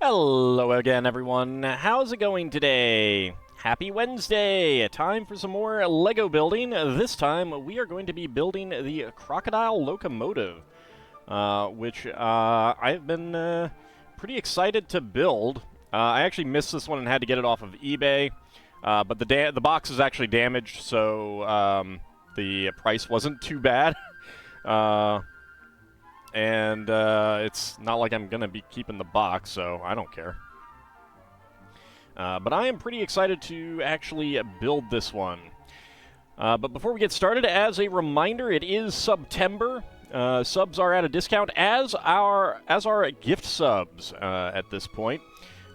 Hello again, everyone. How's it going today? Happy Wednesday! Time for some more Lego building. This time, we are going to be building the Crocodile Locomotive, which I've been pretty excited to build. I actually missed this one and had to get it off of eBay, but the box is actually damaged, so the price wasn't too bad. And it's not like I'm going to be keeping the box, so I don't care. But I am pretty excited to actually build this one. But before we get started, as a reminder, it is September. Subs are at a discount, as are gift subs at this point.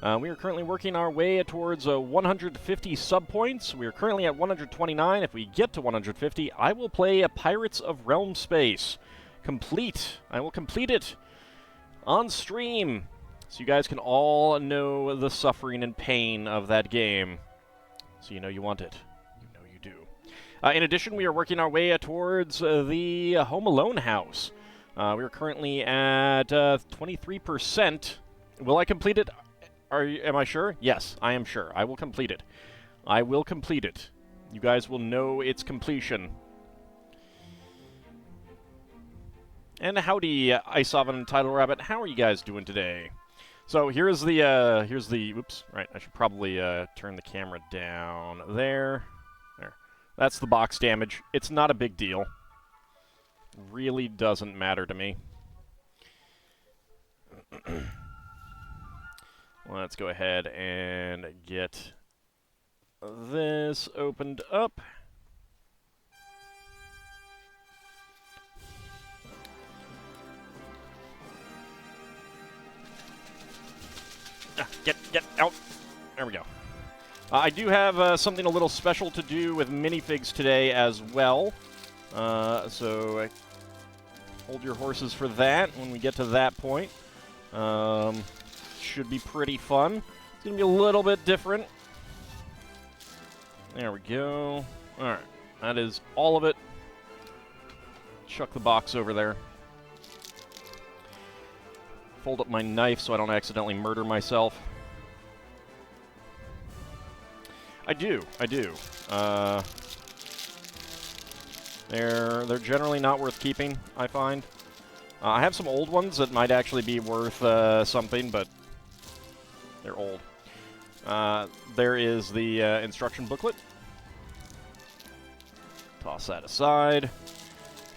We are currently working our way towards 150 sub points. We are currently at 129. If we get to 150, I will play Pirates of Realm Space. Complete. I will complete it on stream, so you guys can all know the suffering and pain of that game. So you know you want it. You know you do. In addition, we are working our way towards the Home Alone house. We are currently at 23%. Will I complete it? Am I sure? Yes, I am sure. I will complete it. I will complete it. You guys will know its completion. And howdy, Ice Oven and Tidal Rabbit. How are you guys doing today? So here's the oops, right, I should probably turn the camera down there. There. That's the box damage. It's not a big deal. Really doesn't matter to me. Let's go ahead and get this opened up. Get out. There we go. I do have something a little special to do with minifigs today as well. So hold your horses for that when we get to that point. Should be pretty fun. It's going to be a little bit different. There we go. Alright. That is all of it. Chuck the box over there. Fold up my knife so I don't accidentally murder myself. I do. They're generally not worth keeping, I find. I have some old ones that might actually be worth something, but they're old. There is the instruction booklet. Toss that aside.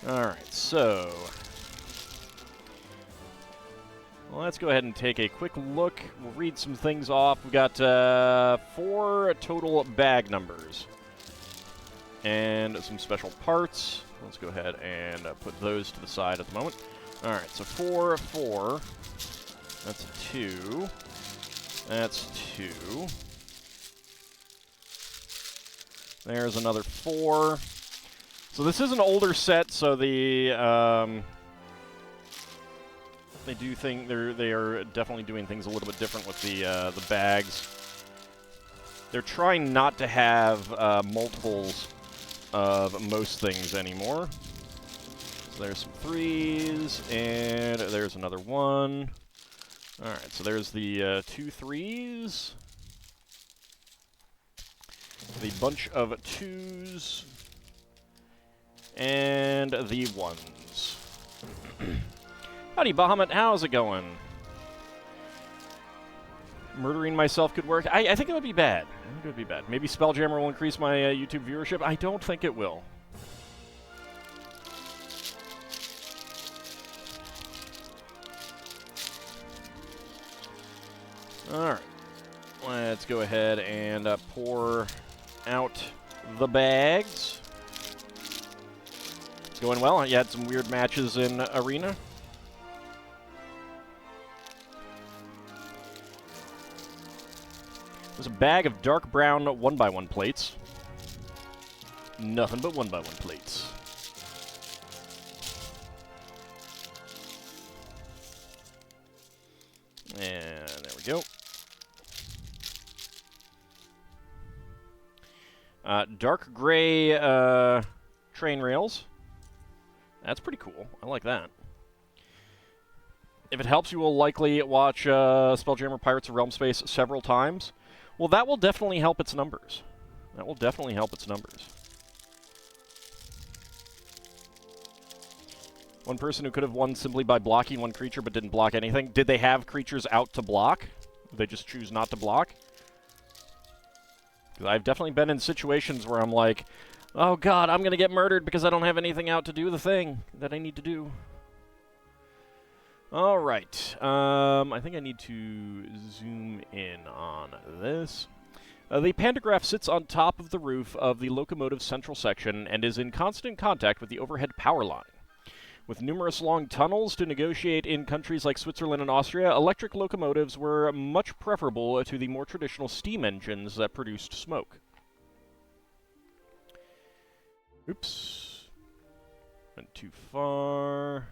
Alright, so let's go ahead and take a quick look. We'll read some things off. We've got 4 total bag numbers and some special parts. Let's go ahead and put those to the side at the moment. All right, so 4, 4. That's a 2. That's 2. There's another 4. So this is an older set, so the they are definitely doing things a little bit different with the bags. They're trying not to have multiples of most things anymore. So there's some 3s, and there's another 1. All right, so there's the 2 3s, the bunch of 2s, and the 1s. Howdy, Bahamut. How's it going? Murdering myself could work. I think it would be bad. I think it would be bad. Maybe Spelljammer will increase my YouTube viewership. I don't think it will. Alright. Let's go ahead and pour out the bags. It's going well. You had some weird matches in Arena. There's a bag of dark brown 1x1 plates. Nothing but 1x1 plates. And there we go. Dark gray train rails. That's pretty cool. I like that. If it helps, you will likely watch Spelljammer Pirates of Realm Space several times. Well, that will definitely help its numbers. That will definitely help its numbers. One person who could have won simply by blocking one creature but didn't block anything. Did they have creatures out to block? Did they just choose not to block? Because I've definitely been in situations where I'm like, oh god, I'm going to get murdered because I don't have anything out to do the thing that I need to do. Alright, I think I need to zoom in on this. The pantograph sits on top of the roof of the locomotive's central section and is in constant contact with the overhead power line. With numerous long tunnels to negotiate in countries like Switzerland and Austria, electric locomotives were much preferable to the more traditional steam engines that produced smoke. Oops. Went too far.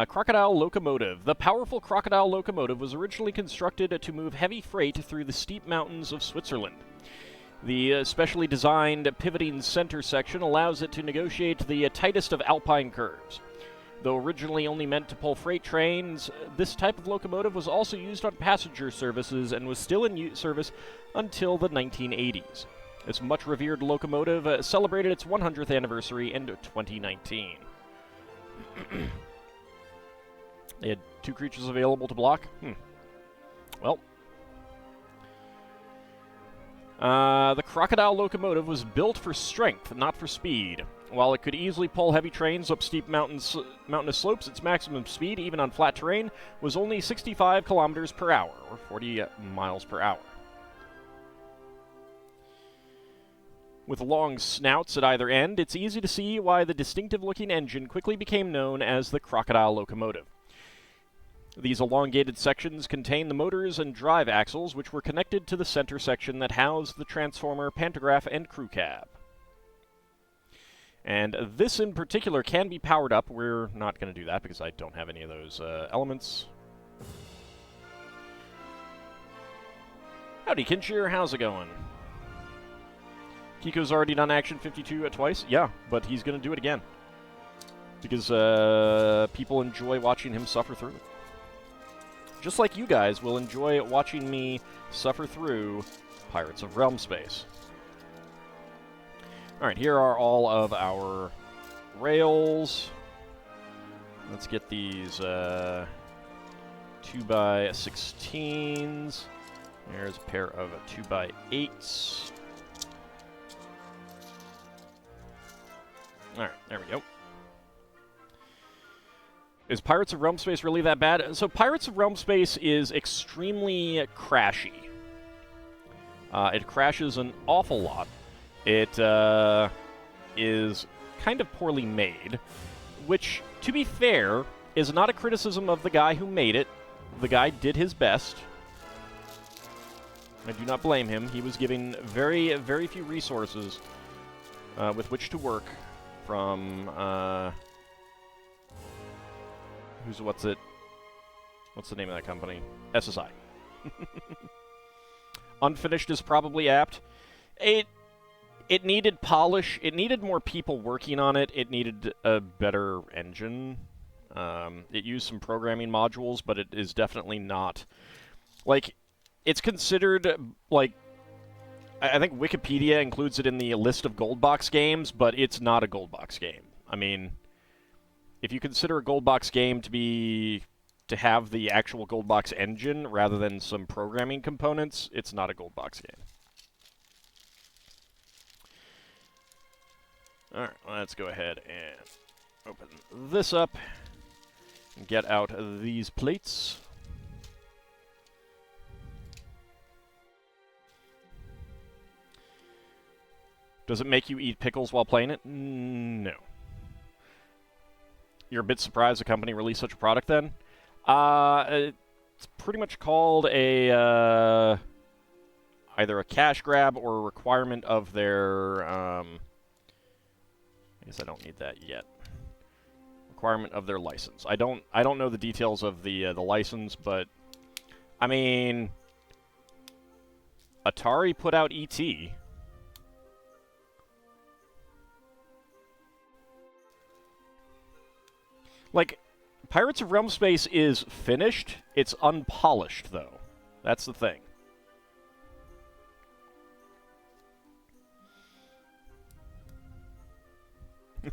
Crocodile Locomotive. The powerful Crocodile Locomotive was originally constructed to move heavy freight through the steep mountains of Switzerland. The specially designed pivoting center section allows it to negotiate the tightest of alpine curves. Though originally only meant to pull freight trains, this type of locomotive was also used on passenger services and was still in service until the 1980s. This much revered locomotive celebrated its 100th anniversary in 2019. They had 2 creatures available to block? Well. The Crocodile Locomotive was built for strength, not for speed. While it could easily pull heavy trains up steep mountainous slopes, its maximum speed, even on flat terrain, was only 65 kilometers per hour, or 40 miles per hour. With long snouts at either end, it's easy to see why the distinctive-looking engine quickly became known as the Crocodile Locomotive. These elongated sections contain the motors and drive axles, which were connected to the center section that housed the transformer, pantograph, and crew cab. And this in particular can be powered up. We're not going to do that because I don't have any of those elements. Howdy, Kinshir. How's it going? Kiko's already done Action 52 twice? Yeah, but he's going to do it again. Because people enjoy watching him suffer through it. Just like you guys will enjoy watching me suffer through Pirates of Realm Space. Alright, here are all of our rails. Let's get these 2x16s. There's a pair of 2x8s. Alright, there we go. Is Pirates of Realm Space really that bad? So Pirates of Realm Space is extremely crashy. It crashes an awful lot. It is kind of poorly made, which, to be fair, is not a criticism of the guy who made it. The guy did his best. I do not blame him. He was given very, very few resources with which to work from... What's the name of that company? SSI. Unfinished is probably apt. It needed polish. It needed more people working on it. It needed a better engine. It used some programming modules, but it is definitely not... Like, it's considered, like... I think Wikipedia includes it in the list of gold box games, but it's not a gold box game. I mean... If you consider a gold box game to have the actual gold box engine rather than some programming components, it's not a gold box game. Alright, let's go ahead and open this up and get out these plates. Does it make you eat pickles while playing it? No. You're a bit surprised a company released such a product then? It's pretty much called a either a cash grab or a requirement of their I guess I don't need that yet. Requirement of their license. I don't know the details of the license, but I mean Atari put out E.T. Like, Pirates of Realm Space is finished. It's unpolished, though. That's the thing.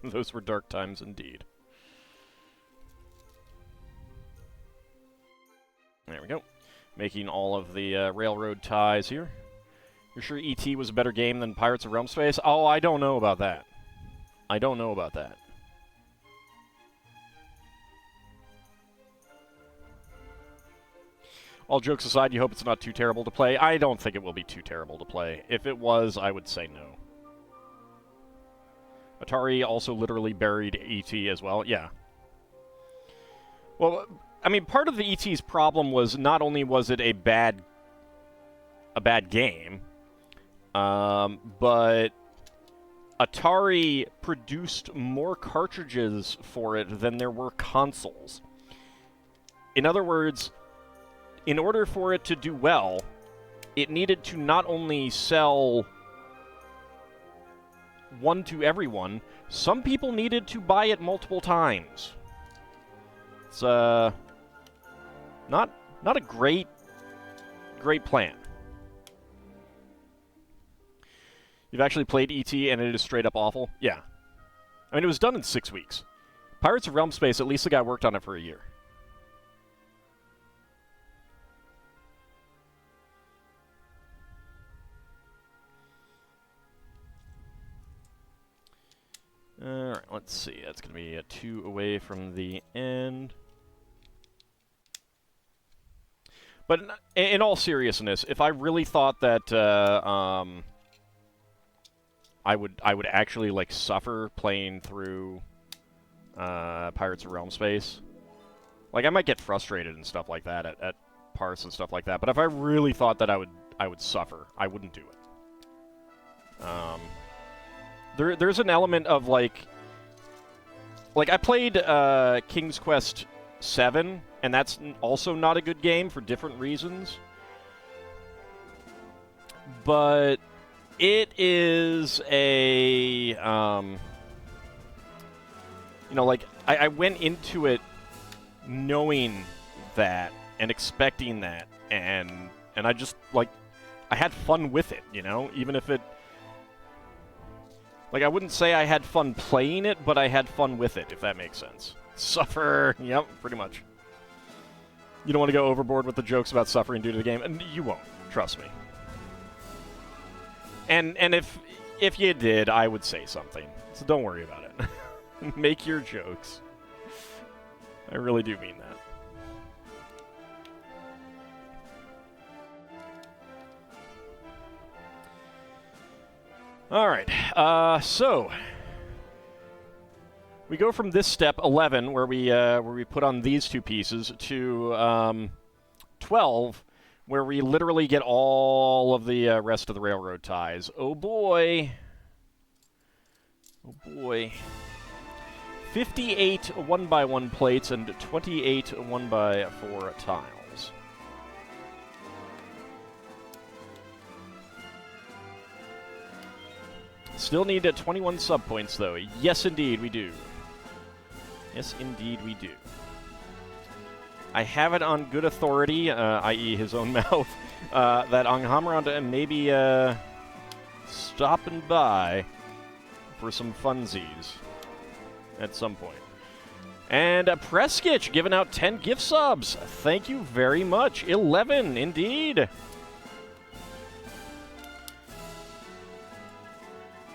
Those were dark times indeed. There we go. Making all of the railroad ties here. You're sure E.T. was a better game than Pirates of Realm Space? Oh, I don't know about that. I don't know about that. All jokes aside, you hope it's not too terrible to play? I don't think it will be too terrible to play. If it was, I would say no. Atari also literally buried E.T. as well. Yeah. Well, I mean, part of the E.T.'s problem was not only was it a bad game, but Atari produced more cartridges for it than there were consoles. In other words, in order for it to do well, it needed to not only sell one to everyone, some people needed to buy it multiple times. It's not a great plan. You've actually played E.T. and it is straight up awful? Yeah. I mean, it was done in 6 weeks. Pirates of Realm Space, at least the guy worked on it for a year. Alright, let's see. That's going to be a 2 away from the end. But in all seriousness, if I really thought that I would actually like suffer playing through Pirates of Realm Space, like I might get frustrated and stuff like that at parts and stuff like that. But if I really thought that I would suffer, I wouldn't do it. There's an element of like I played King's Quest VII, and that's also not a good game for different reasons. But it is a, you know, like, I went into it knowing that and expecting that, and I just, like, I had fun with it, you know? Even if it, like, I wouldn't say I had fun playing it, but I had fun with it, if that makes sense. Suffer, yep, pretty much. You don't want to go overboard with the jokes about suffering due to the game, and you won't, trust me. And if you did, I would say something. So don't worry about it. Make your jokes. I really do mean that. All right. So we go from this step 11, where we put on these two pieces, to 12. Where we literally get all of the rest of the railroad ties. Oh boy. Oh boy. 58 1x1 plates and 28 1x4 tiles. Still need 21 sub points though. Yes, indeed, we do. Yes, indeed, we do. I have it on good authority, i.e. his own mouth, that Anghamrand may be stopping by for some funsies at some point. And Preskitch giving out 10 gift subs. Thank you very much. 11, indeed.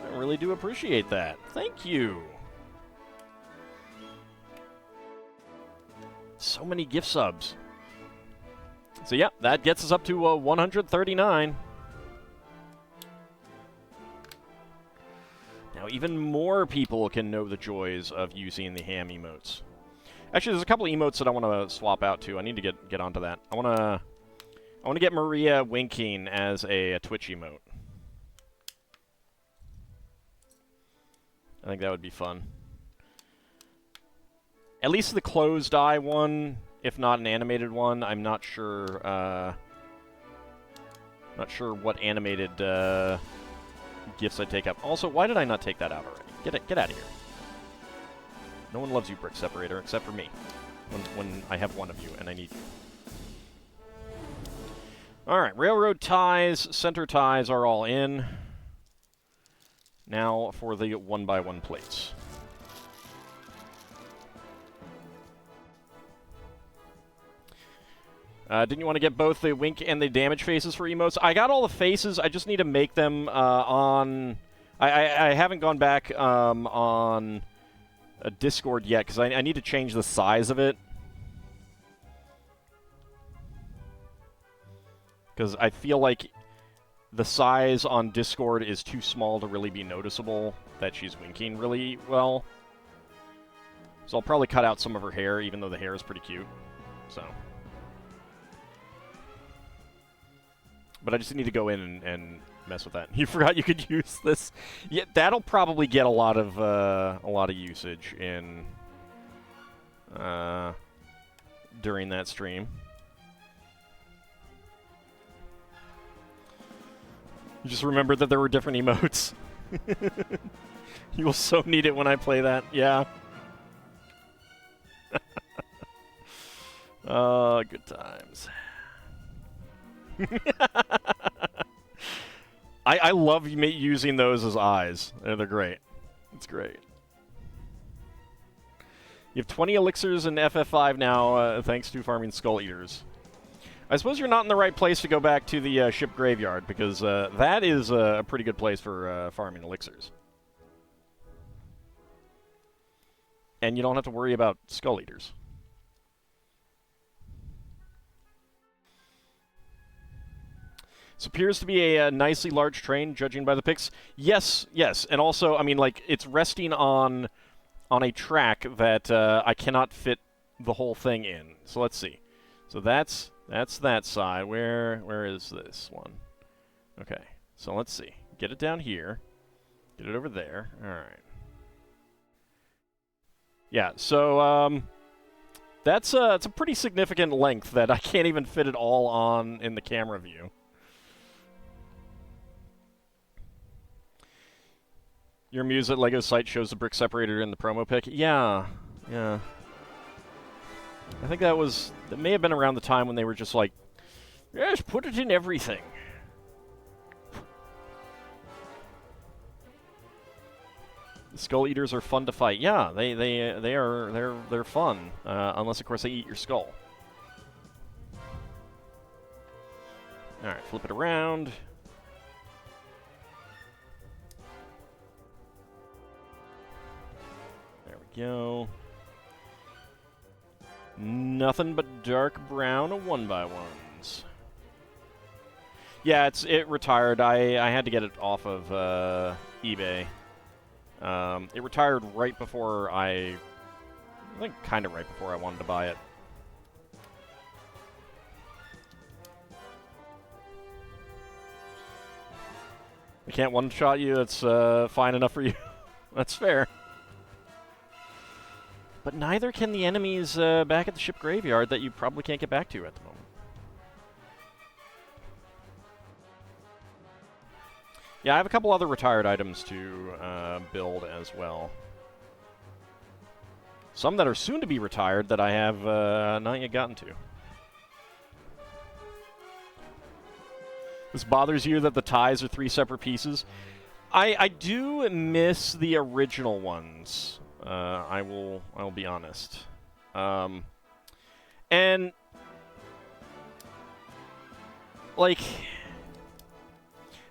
I really do appreciate that. Thank you. So many gift subs. So yeah, that gets us up to 139. Now even more people can know the joys of using the ham emotes. Actually, there's a couple of emotes that I want to swap out too. I need to get onto that. I want to get Maria winking as a Twitch emote. I think that would be fun. At least the closed eye one, if not an animated one. I'm not sure. Not sure what animated gifts I take up. Also, why did I not take that out already? Get out of here. No one loves you, Brick Separator, except for me. when I have one of you and I need you. All right, railroad ties, center ties are all in. Now for the 1x1 plates. Didn't you want to get both the wink and the damage faces for emotes? I got all the faces. I just need to make them on... I haven't gone back on a Discord yet, because I need to change the size of it. Because I feel like the size on Discord is too small to really be noticeable that she's winking really well. So I'll probably cut out some of her hair, even though the hair is pretty cute. So... But I just need to go in and mess with that. You forgot you could use this. Yeah, that'll probably get a lot of usage in during that stream. You just remember that there were different emotes. You will so need it when I play that. Yeah. Good times. I love using those as eyes. They're great. It's great. You have 20 elixirs in FF5 now, thanks to farming Skull Eaters. I suppose you're not in the right place to go back to the ship graveyard, because that is a pretty good place for farming elixirs. And you don't have to worry about Skull Eaters. This appears to be a nicely large train, judging by the pics. Yes, yes. And also, I mean, like, it's resting on a track that I cannot fit the whole thing in. So let's see. So that's that side. Where is this one? Okay. So let's see. Get it down here. Get it over there. All right. Yeah, so it's a pretty significant length that I can't even fit it all on in the camera view. Your muse at LEGO site shows the brick separator in the promo pic. Yeah, yeah. I think that may have been around the time when they were just like, yes, put it in everything. The Skull Eaters are fun to fight. Yeah, they're fun. Unless of course they eat your skull. All right, flip it around. Go. Nothing but dark brown 1x1s. Yeah, it retired. I had to get it off of eBay. It retired right before I think kind of right before I wanted to buy it. I can't one-shot you. That's fine enough for you. That's fair. But neither can the enemies back at the ship graveyard that you probably can't get back to at the moment. Yeah, I have a couple other retired items to build as well. Some that are soon to be retired that I have not yet gotten to. This bothers you that the ties are 3 separate pieces? I do miss the original ones. I will be honest. And like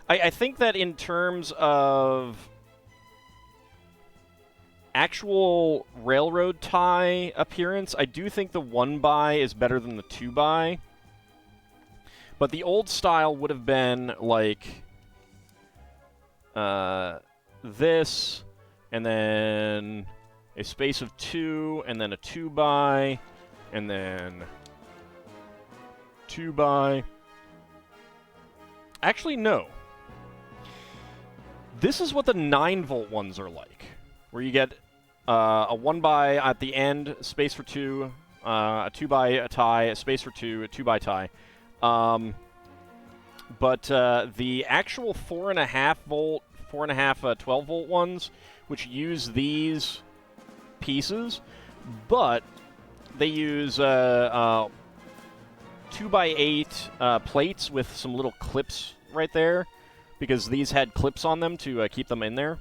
I think that in terms of actual railroad tie appearance, I do think the 1x is better than the 2x. But the old style would have been like this, and then a space of 2, and then a 2x, and then 2x. Actually, no. This is what the 9-volt ones are like, where you get a 1x at the end, space for 2, a 2x a tie, a space for 2, a 2x tie. But the actual 4.5-volt, 12-volt ones, which use these pieces, but they use 2x8 plates with some little clips right there, because these had clips on them to keep them in there.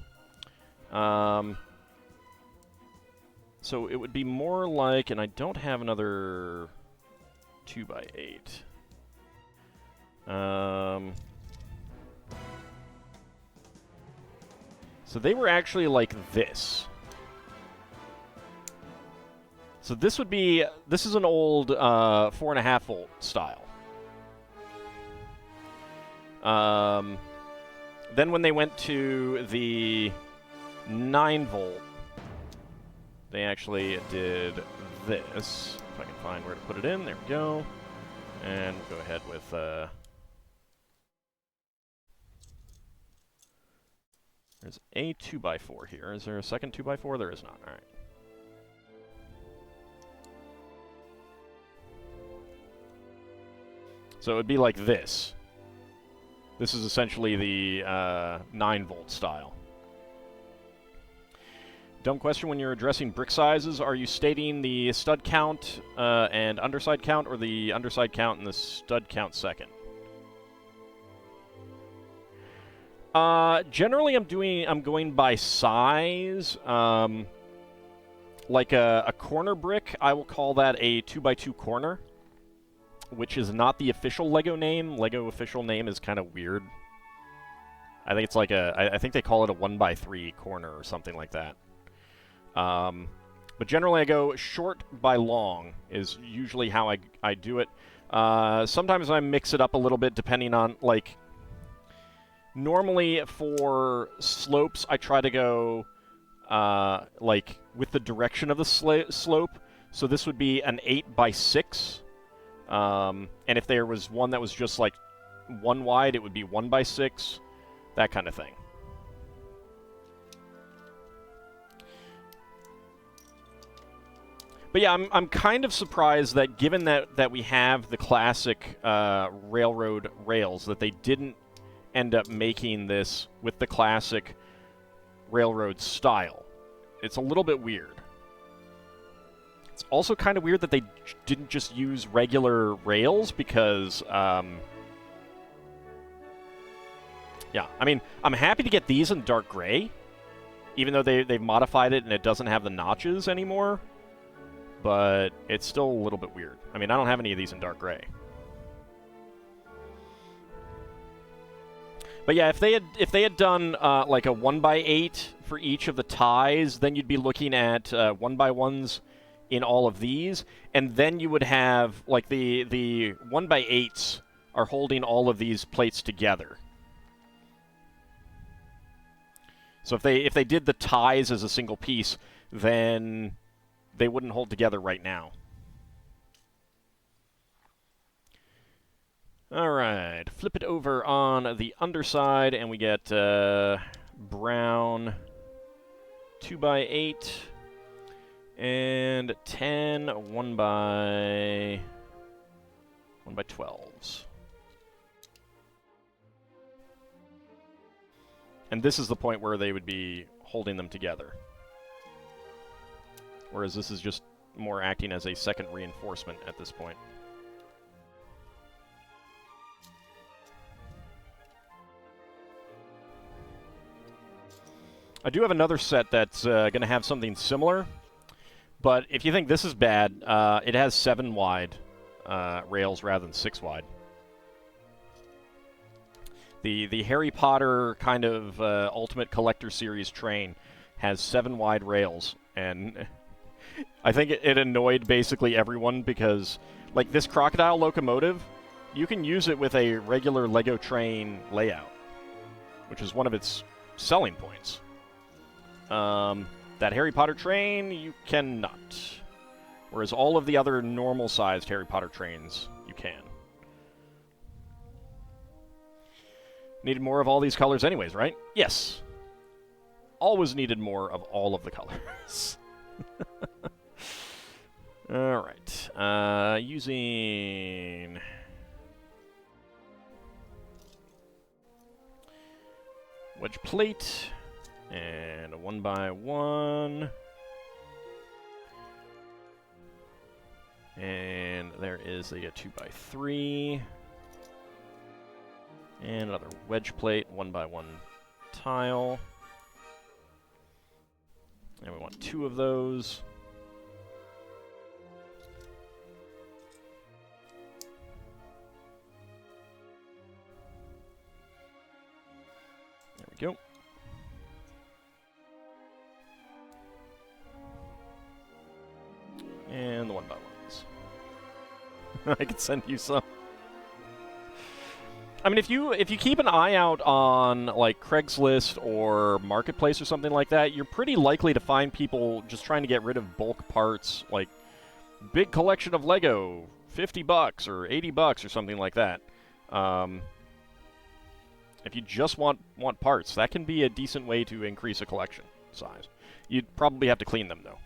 So it would be more like, and I don't have another 2x8. So they were actually like this. So this would be, this is an old 4.5 volt style. Then when they went to the 9 volt, they actually did this. If I can find where to put it in, there we go. And we'll go ahead with, there's a 2x4 here. Is there a second 2x4? There is not. All right. So it would be like this. This is essentially the 9-volt style. Dumb question, when you're addressing brick sizes, are you stating the stud count and underside count, or the underside count and the stud count second? Generally, I'm going by size. Like a corner brick, I will call that a 2x2 corner, which is not the official LEGO name. LEGO official name is kind of weird. I think it's like I think they call it a 1x3 corner or something like that. But generally I go short by long is usually how I do it. Sometimes I mix it up a little bit depending on, like, normally for slopes I try to go like with the direction of the slope. So this would be an 8x6. And if there was one that was just like 1 wide, it would be 1x6, that kind of thing. But yeah, I'm kind of surprised that given that we have the classic railroad rails, that they didn't end up making this with the classic railroad style. It's a little bit weird. It's also kind of weird that they didn't just use regular rails, because, yeah, I mean, I'm happy to get these in dark gray, even though they've modified it and it doesn't have the notches anymore, but it's still a little bit weird. I mean, I don't have any of these in dark gray. But yeah, if they had done like a 1x8 for each of the ties, then you'd be looking at 1x1s in all of these, and then you would have, like, the 1x8s are holding all of these plates together. So if they did the ties as a single piece, then they wouldn't hold together right now. All right, flip it over on the underside, and we get brown 2x8 and 10 1x12s. And this is the point where they would be holding them together. Whereas this is just more acting as a second reinforcement at this point. I do have another set that's going to have something similar, but if you think this is bad, it has 7 wide rails rather than 6 wide. The Harry Potter kind of Ultimate Collector Series train has 7 wide rails, and I think it annoyed basically everyone because, like, this Crocodile Locomotive, you can use it with a regular LEGO train layout, which is one of its selling points. That Harry Potter train, you cannot. Whereas all of the other normal-sized Harry Potter trains, you can. Needed more of all these colors anyways, right? Yes. Always needed more of all of the colors. Alright. Using... wedge plate. And a 1x1. And there is a 2x3. And another wedge plate, 1x1 tile. And we want 2 of those. There we go. And the 1x1s. I could send you some. I mean, if you keep an eye out on, like, Craigslist or Marketplace or something like that, you're pretty likely to find people just trying to get rid of bulk parts, like, big collection of Lego, $50 or $80 or something like that. If you just want parts, that can be a decent way to increase a collection size. You'd probably have to clean them, though.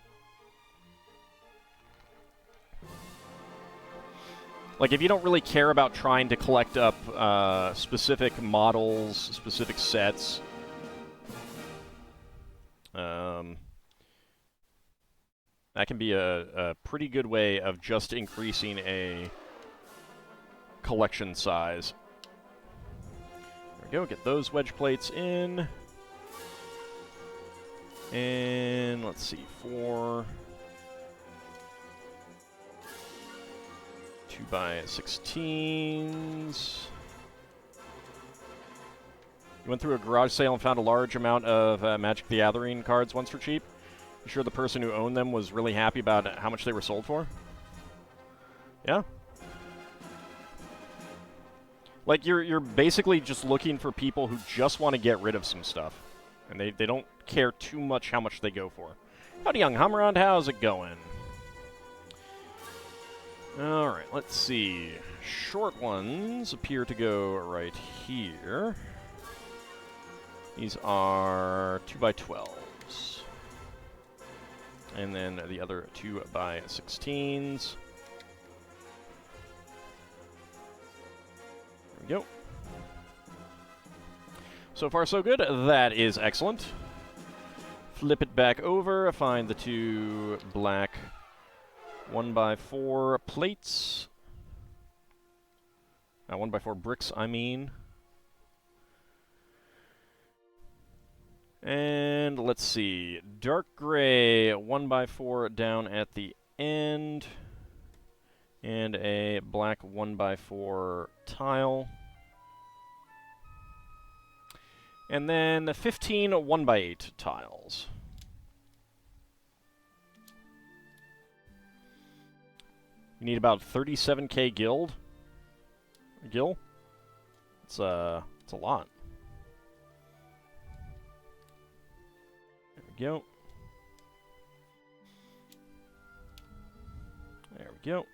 Like, if you don't really care about trying to collect up specific models, specific sets, that can be a pretty good way of just increasing a collection size. There we go, get those wedge plates in. And let's see, 4... 2x16s. You went through a garage sale and found a large amount of Magic the Gathering cards once for cheap? You sure the person who owned them was really happy about how much they were sold for? Yeah. Like, you're basically just looking for people who just want to get rid of some stuff. And they don't care too much how much they go for. Howdy, young Hummerond, how's it going? Alright, let's see. Short ones appear to go right here. These are 2x12s. And then the other 2x16s. There we go. So far, so good. That is excellent. Flip it back over, find the 2 black 1x4 plates. 1x4 bricks, I mean. And let's see. Dark gray 1x4 down at the end. And a black 1x4 tile. And then 15 1x8 tiles. You need about 37k gil. It's a lot. There we go. There we go.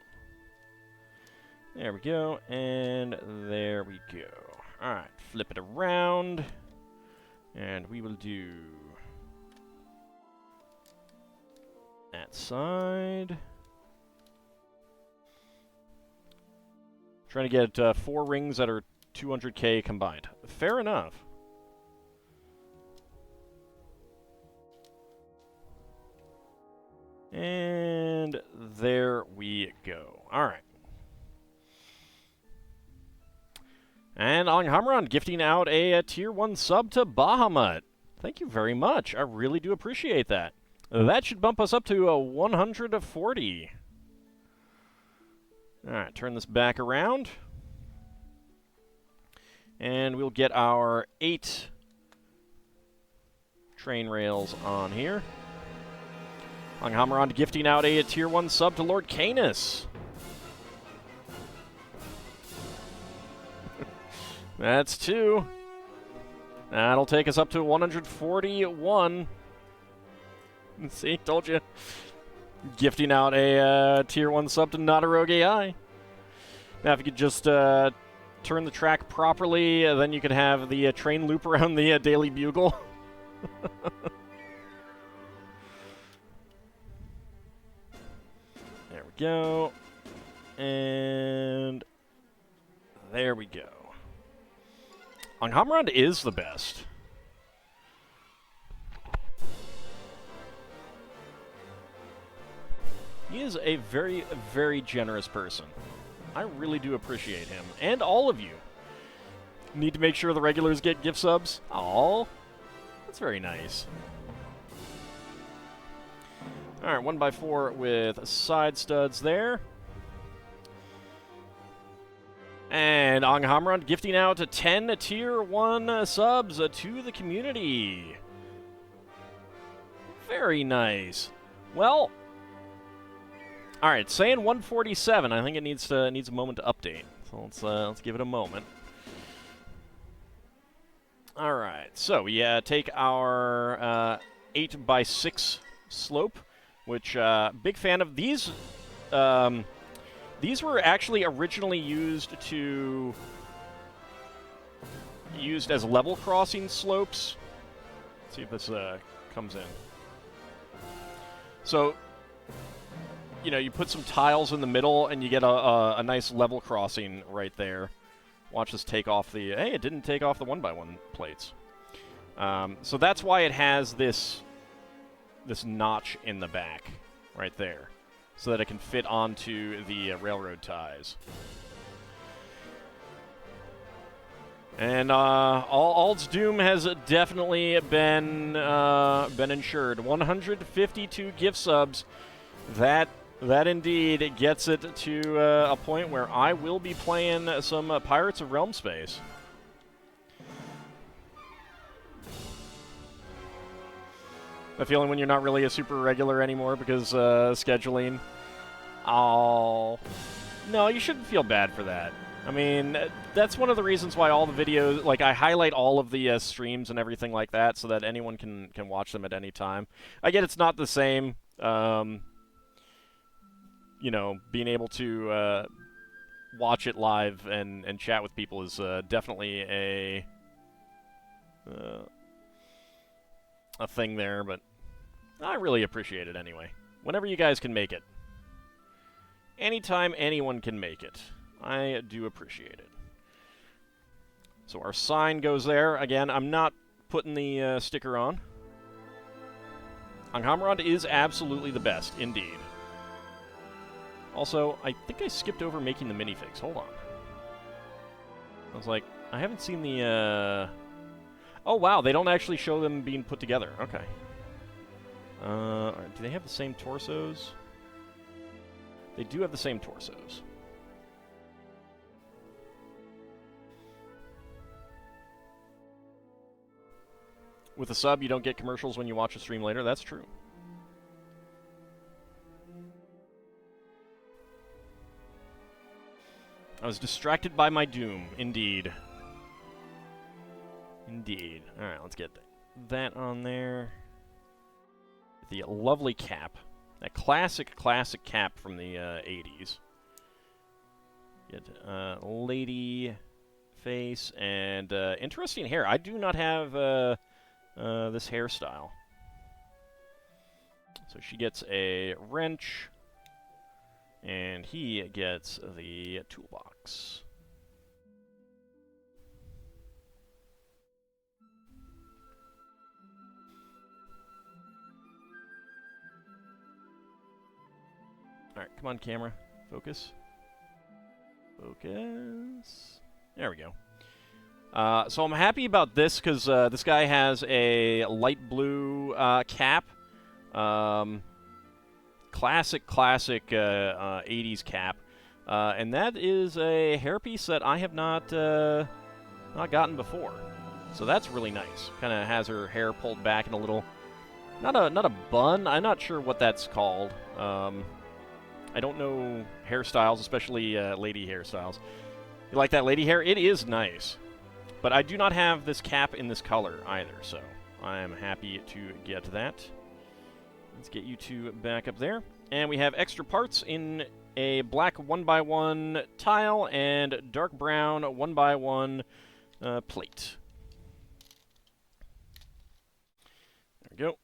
There we go, and there we go. Alright, flip it around. And we will do that side. Trying to get 4 rings that are 200k combined. Fair enough. And there we go. Alright. And Hamron gifting out a Tier 1 sub to Bahamut. Thank you very much. I really do appreciate that. That should bump us up to a 140. Alright, turn this back around. And we'll get our 8 train rails on here. Hamron gifting out a Tier 1 sub to Lord Canis. That's 2. That'll take us up to 141. See, told you. Gifting out a Tier 1 sub to Nadaroge AI. Now, if you could just turn the track properly, then you could have the train loop around the Daily Bugle. There we go. And there we go. Anghamrand is the best. He is a very, very generous person. I really do appreciate him. And all of you. Need to make sure the regulars get gift subs. Aw, that's very nice. Alright, 1x4 with side studs there. And Anghamron gifting out 10 Tier 1 subs to the community. Very nice. Well, alright, saying 147. I think it needs a moment to update. So let's give it a moment. Alright, so we take our 8x6 slope, which, big fan of these. These were actually originally used as level crossing slopes. Let's see if this comes in. So, you know, you put some tiles in the middle and you get a nice level crossing right there. Watch this take off the... Hey, it didn't take off the 1x1 plates. So that's why it has this notch in the back right there, so that it can fit onto the railroad ties. And Ald's Doom has definitely been insured. 152 gift subs. That indeed gets it to a point where I will be playing some Pirates of Realm Space. The feeling when you're not really a super regular anymore because scheduling. Oh, no, you shouldn't feel bad for that. I mean, that's one of the reasons why all the videos, like, I highlight all of the streams and everything like that so that anyone can watch them at any time. I get it's not the same, you know, being able to watch it live and chat with people is definitely a thing there, but I really appreciate it anyway. Whenever you guys can make it. Anytime anyone can make it. I do appreciate it. So our sign goes there. Again, I'm not putting the sticker on. Anghamron is absolutely the best, indeed. Also, I think I skipped over making the minifigs. Hold on. I was like, I haven't seen the... Oh, wow, they don't actually show them being put together. Okay. Do they have the same torsos? They do have the same torsos. With a sub, you don't get commercials when you watch a stream later. That's true. I was distracted by my doom. Indeed. Indeed. Alright, let's get that on there. The lovely cap. That classic cap from the 80s. Get lady face and interesting hair. I do not have this hairstyle. So she gets a wrench, and he gets the toolbox. Alright, come on, camera. Focus. Focus. There we go. So I'm happy about this because this guy has a light blue cap. Classic 80s cap. And that is a hairpiece that I have not gotten before. So that's really nice. Kind of has her hair pulled back in a little... Not a bun. I'm not sure what that's called. I don't know hairstyles, especially lady hairstyles. You like that lady hair? It is nice. But I do not have this cap in this color either, so I am happy to get that. Let's get you two back up there. And we have extra parts in a black 1x1 tile and dark brown 1x1 plate. There we go.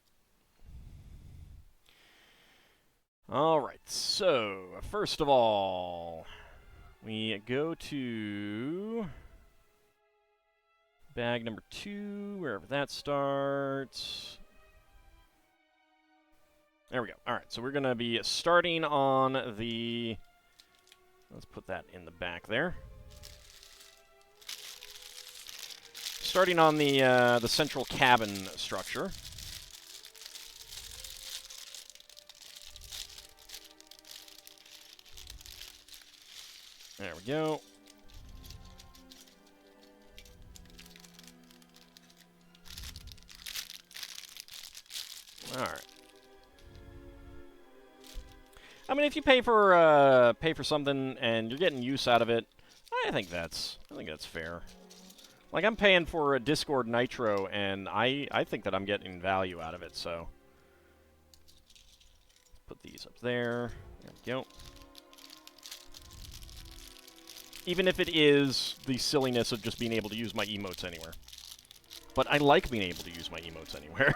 Alright, so first of all, we go to bag number 2, wherever that starts. There we go. All right, so we're going to be starting on the... Let's put that in the back there. Starting on the central cabin structure. There we go. All right. I mean, if you pay for something and you're getting use out of it, I think that's fair. Like, I'm paying for a Discord Nitro, and I think that I'm getting value out of it, so... Put these up there. There we go. Even if it is the silliness of just being able to use my emotes anywhere. But I like being able to use my emotes anywhere.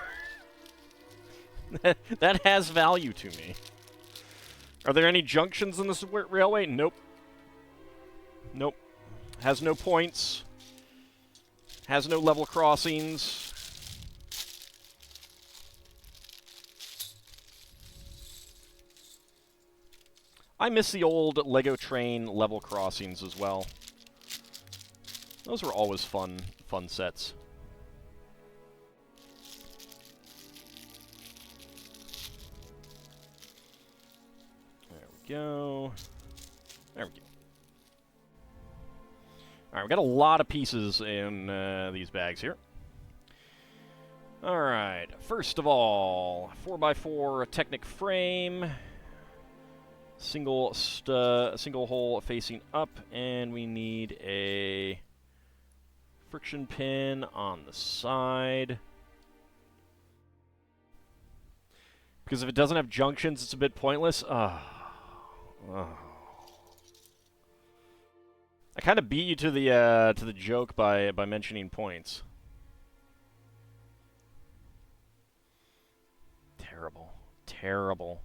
That has value to me. Are there any junctions in this railway? Nope. Nope. Has no points. Has no level crossings. I miss the old Lego Train level crossings as well. Those were always fun sets. There we go. There we go. All right, we got a lot of pieces in these bags here. All right, first of all, 4x4 Technic frame. Single hole facing up, and we need a friction pin on the side. Because if it doesn't have junctions, it's a bit pointless. I kind of beat you to the joke by mentioning points. Terrible, terrible.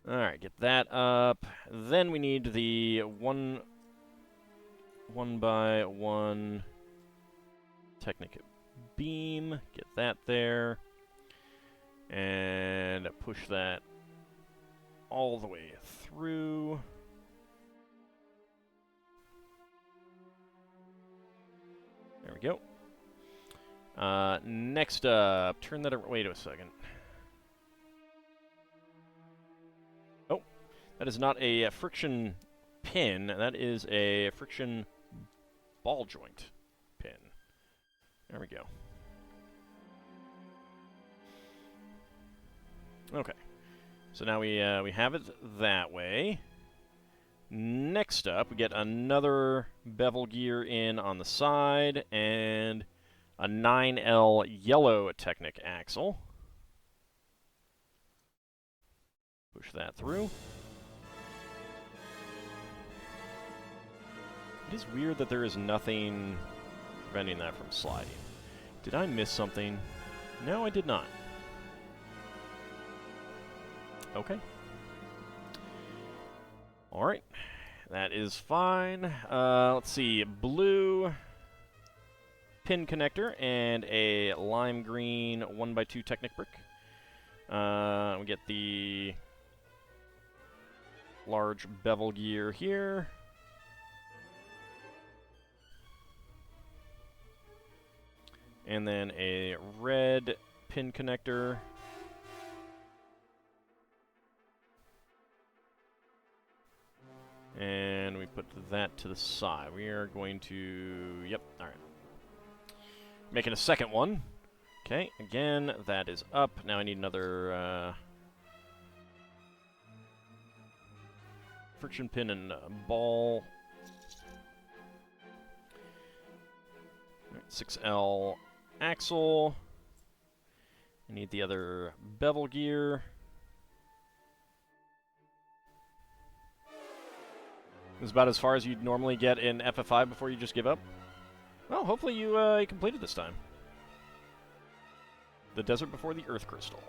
All right, get that up. Then we need the one by one Technic beam. Get that there. And push that all the way through. There we go. Next up, turn that... Wait a second. Oh, that is not a friction pin. That is a friction ball joint pin. There we go. Okay. So now we have it that way. Next up, we get another bevel gear in on the side and a 9L yellow Technic axle. Push that through. It is weird that there is nothing preventing that from sliding. Did I miss something? No, I did not. Okay. Alright. That is fine. Let's see. Blue pin connector and a lime green 1x2 Technic brick. We get the large bevel gear here. And then a red pin connector. And we put that to the side. We are going to... Yep, alright. Making a second one. Okay, again, that is up. Now I need another friction pin and ball. Right, 6L axle. I need the other bevel gear. This is about as far as you'd normally get in FF5 before you just give up. Well, hopefully you completed this time. The desert before the Earth Crystal.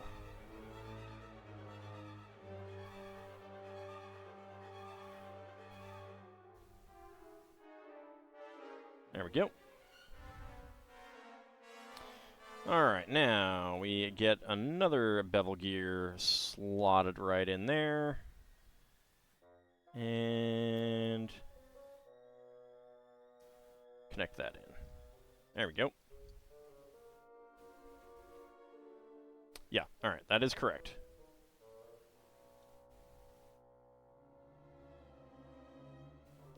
There we go. Alright, now we get another bevel gear slotted right in there. And connect that in. There we go. Yeah, alright, that is correct.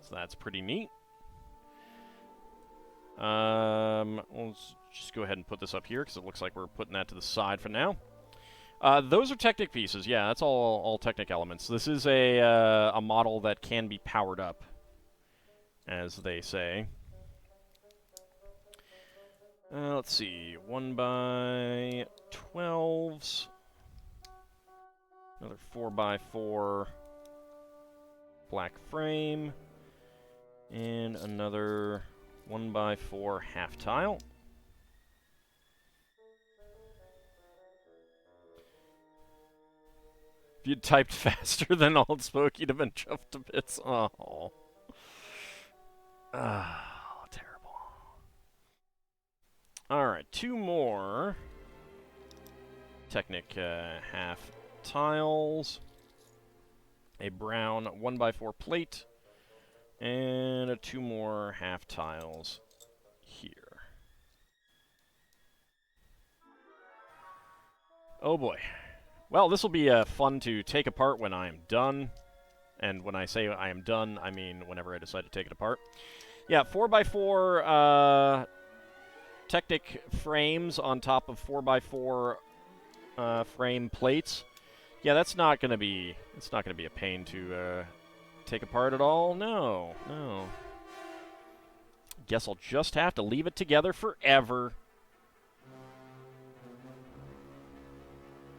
So that's pretty neat. Let's just go ahead and put this up here, because it looks like we're putting that to the side for now. Those are Technic pieces. Yeah, that's all Technic elements. This is a model that can be powered up, as they say. Let's see, 1x12s, another 4x4 black frame, and another 1x4 half tile. If you'd typed faster than Old Spoke, you'd have been chuffed to bits. Oh. Terrible. Alright, two more Technic half tiles. A brown 1x4 plate. And two more half tiles here. Oh boy. Well, this will be fun to take apart when I am done. And when I say I am done, I mean whenever I decide to take it apart. Yeah, 4x4 Technic frames on top of 4x4 frame plates. Yeah, that's not gonna be a pain to take apart at all. No. Guess I'll just have to leave it together forever.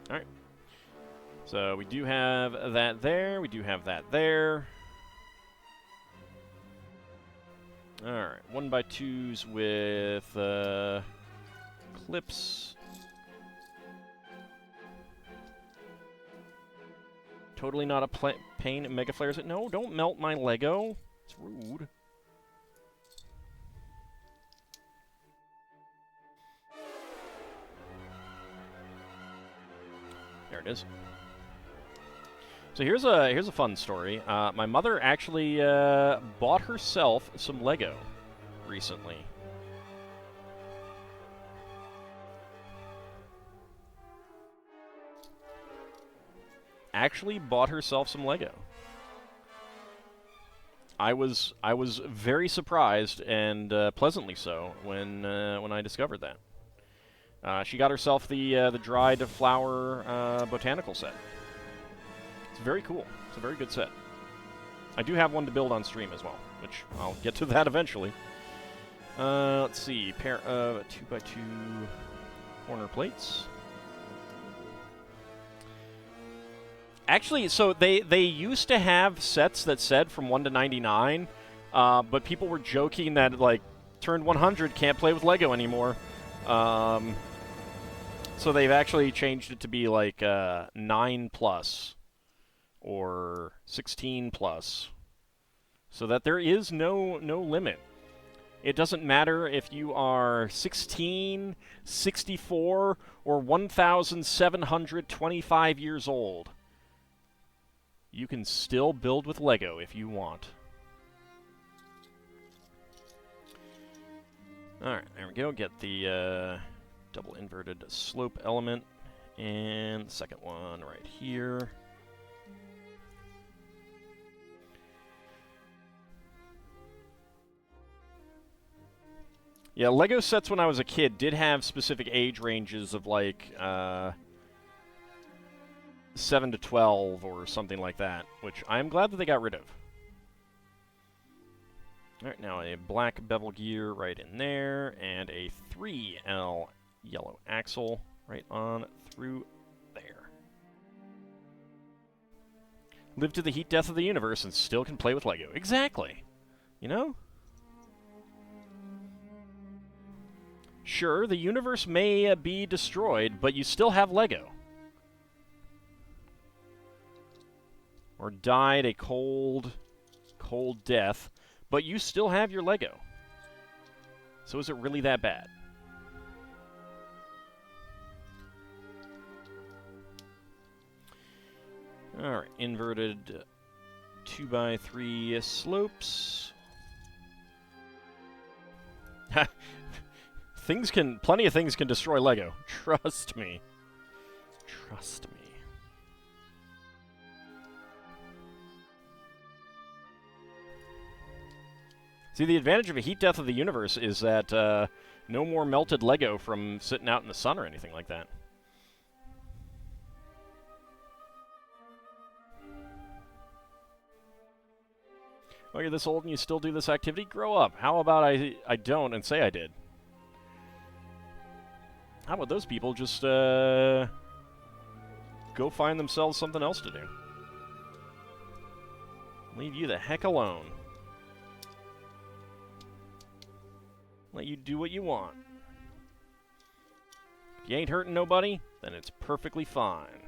All right. So we do have that there. We do have that there. All right, 1x2s with clips. Totally not a pain. Mega Flares it. No, don't melt my Lego. It's rude. There it is. So here's a fun story. My mother actually bought herself some Lego recently. Actually bought herself some Lego. I was very surprised and pleasantly so when I discovered that. She got herself the dried flower botanical set. It's very cool. It's a very good set. I do have one to build on stream as well, which I'll get to that eventually. Let's see, pair of 2x2 corner plates. Actually, so they used to have sets that said from 1 to 99, but people were joking that, like, turned 100 can't play with Lego anymore. So they've actually changed it to be like 9 plus or 16 plus, so that there is no limit. It doesn't matter if you are 16, 64, or 1,725 years old. You can still build with Lego if you want. Alright, there we go. Get the double inverted slope element. And the second one right here. Yeah, Lego sets when I was a kid did have specific age ranges of like 7 to 12 or something like that, which I'm glad that they got rid of. Alright, now a black bevel gear right in there, and a 3L yellow axle right on through there. Live to the heat death of the universe and still can play with Lego. Exactly. You know? Sure, the universe may be destroyed, but you still have Lego. Or died a cold death, but you still have your Lego. So is it really that bad? Alright, inverted 2x3 slopes. Plenty of things can destroy Lego. Trust me. Trust me. See, the advantage of a heat death of the universe is that no more melted Lego from sitting out in the sun or anything like that. Oh, you're this old and you still do this activity? Grow up. How about I don't and say I did? How about those people just go find themselves something else to do? Leave you the heck alone. Let you do what you want. If you ain't hurting nobody, then it's perfectly fine.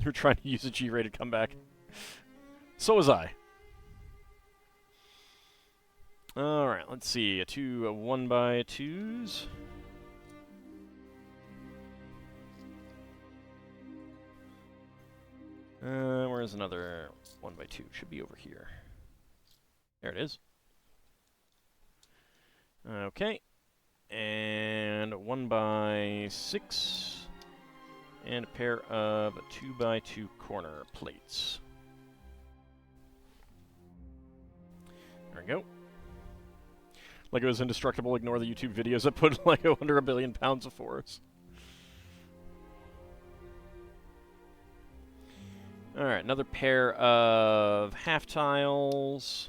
You're trying to use a G-rated comeback. So was I. Alright, let's see. 2 1x2s. Where's another 1x2? Should be over here. There it is. Okay. And 1x6. And a pair of 2x2 corner plates. There we go. Lego is indestructible. Ignore the YouTube videos that put Lego under 1 billion pounds of force. Alright, another pair of half tiles.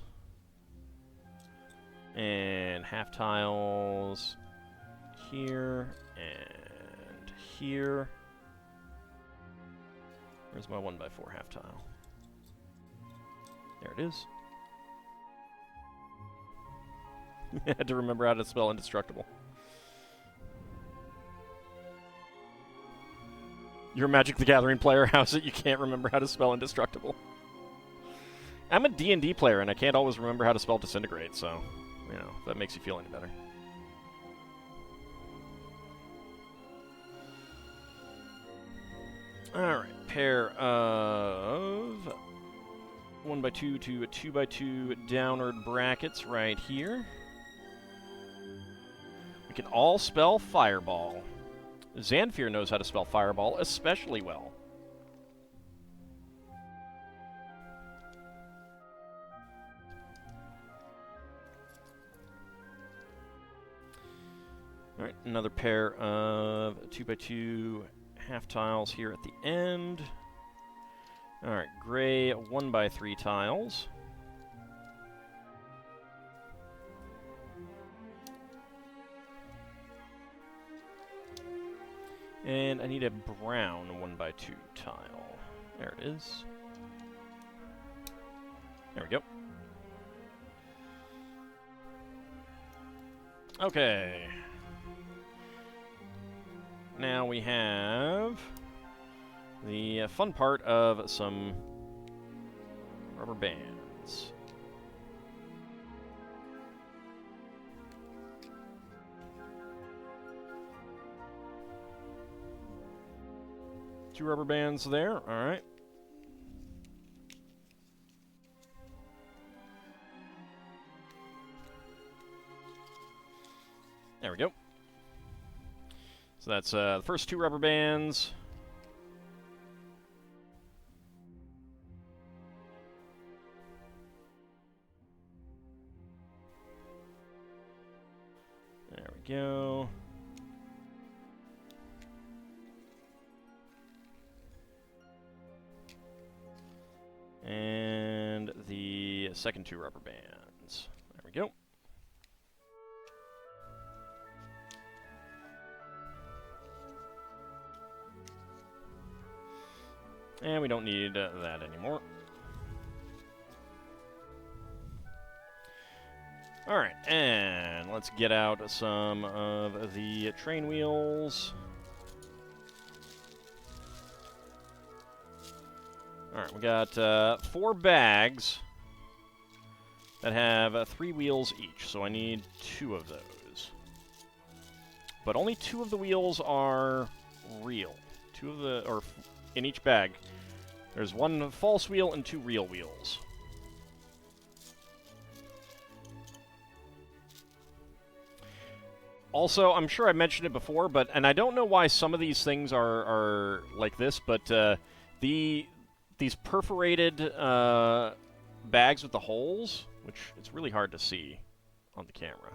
And half tiles here and here. Where's my 1x4 half tile? There it is. I had to remember how to spell indestructible. You're a Magic the Gathering player. How's it you can't remember how to spell indestructible? I'm a D&D player, and I can't always remember how to spell disintegrate, so, you know, if that makes you feel any better. Alright, pair of 1x2 to 2x2 downward brackets right here. We can all spell fireball. Zanfir knows how to spell fireball especially well. Alright, another pair of 2x2 half tiles here at the end. Alright, gray 1x3 tiles. And I need a brown 1x2 tile. There it is. There we go. Okay. Now we have the fun part of some rubber bands. Two rubber bands there, alright. There we go. So that's the first 2 rubber bands. There we go. And the second 2 rubber bands. There we go. And we don't need that anymore. Alright, and let's get out some of the train wheels. Alright, we got 4 bags that have 3 wheels each, so I need 2 of those. But only 2 of the wheels are real. 2 of the, or in each bag, there's 1 false wheel and 2 real wheels. Also, I'm sure I mentioned it before, and I don't know why some of these things are like this, but these perforated bags with the holes, which it's really hard to see on the camera.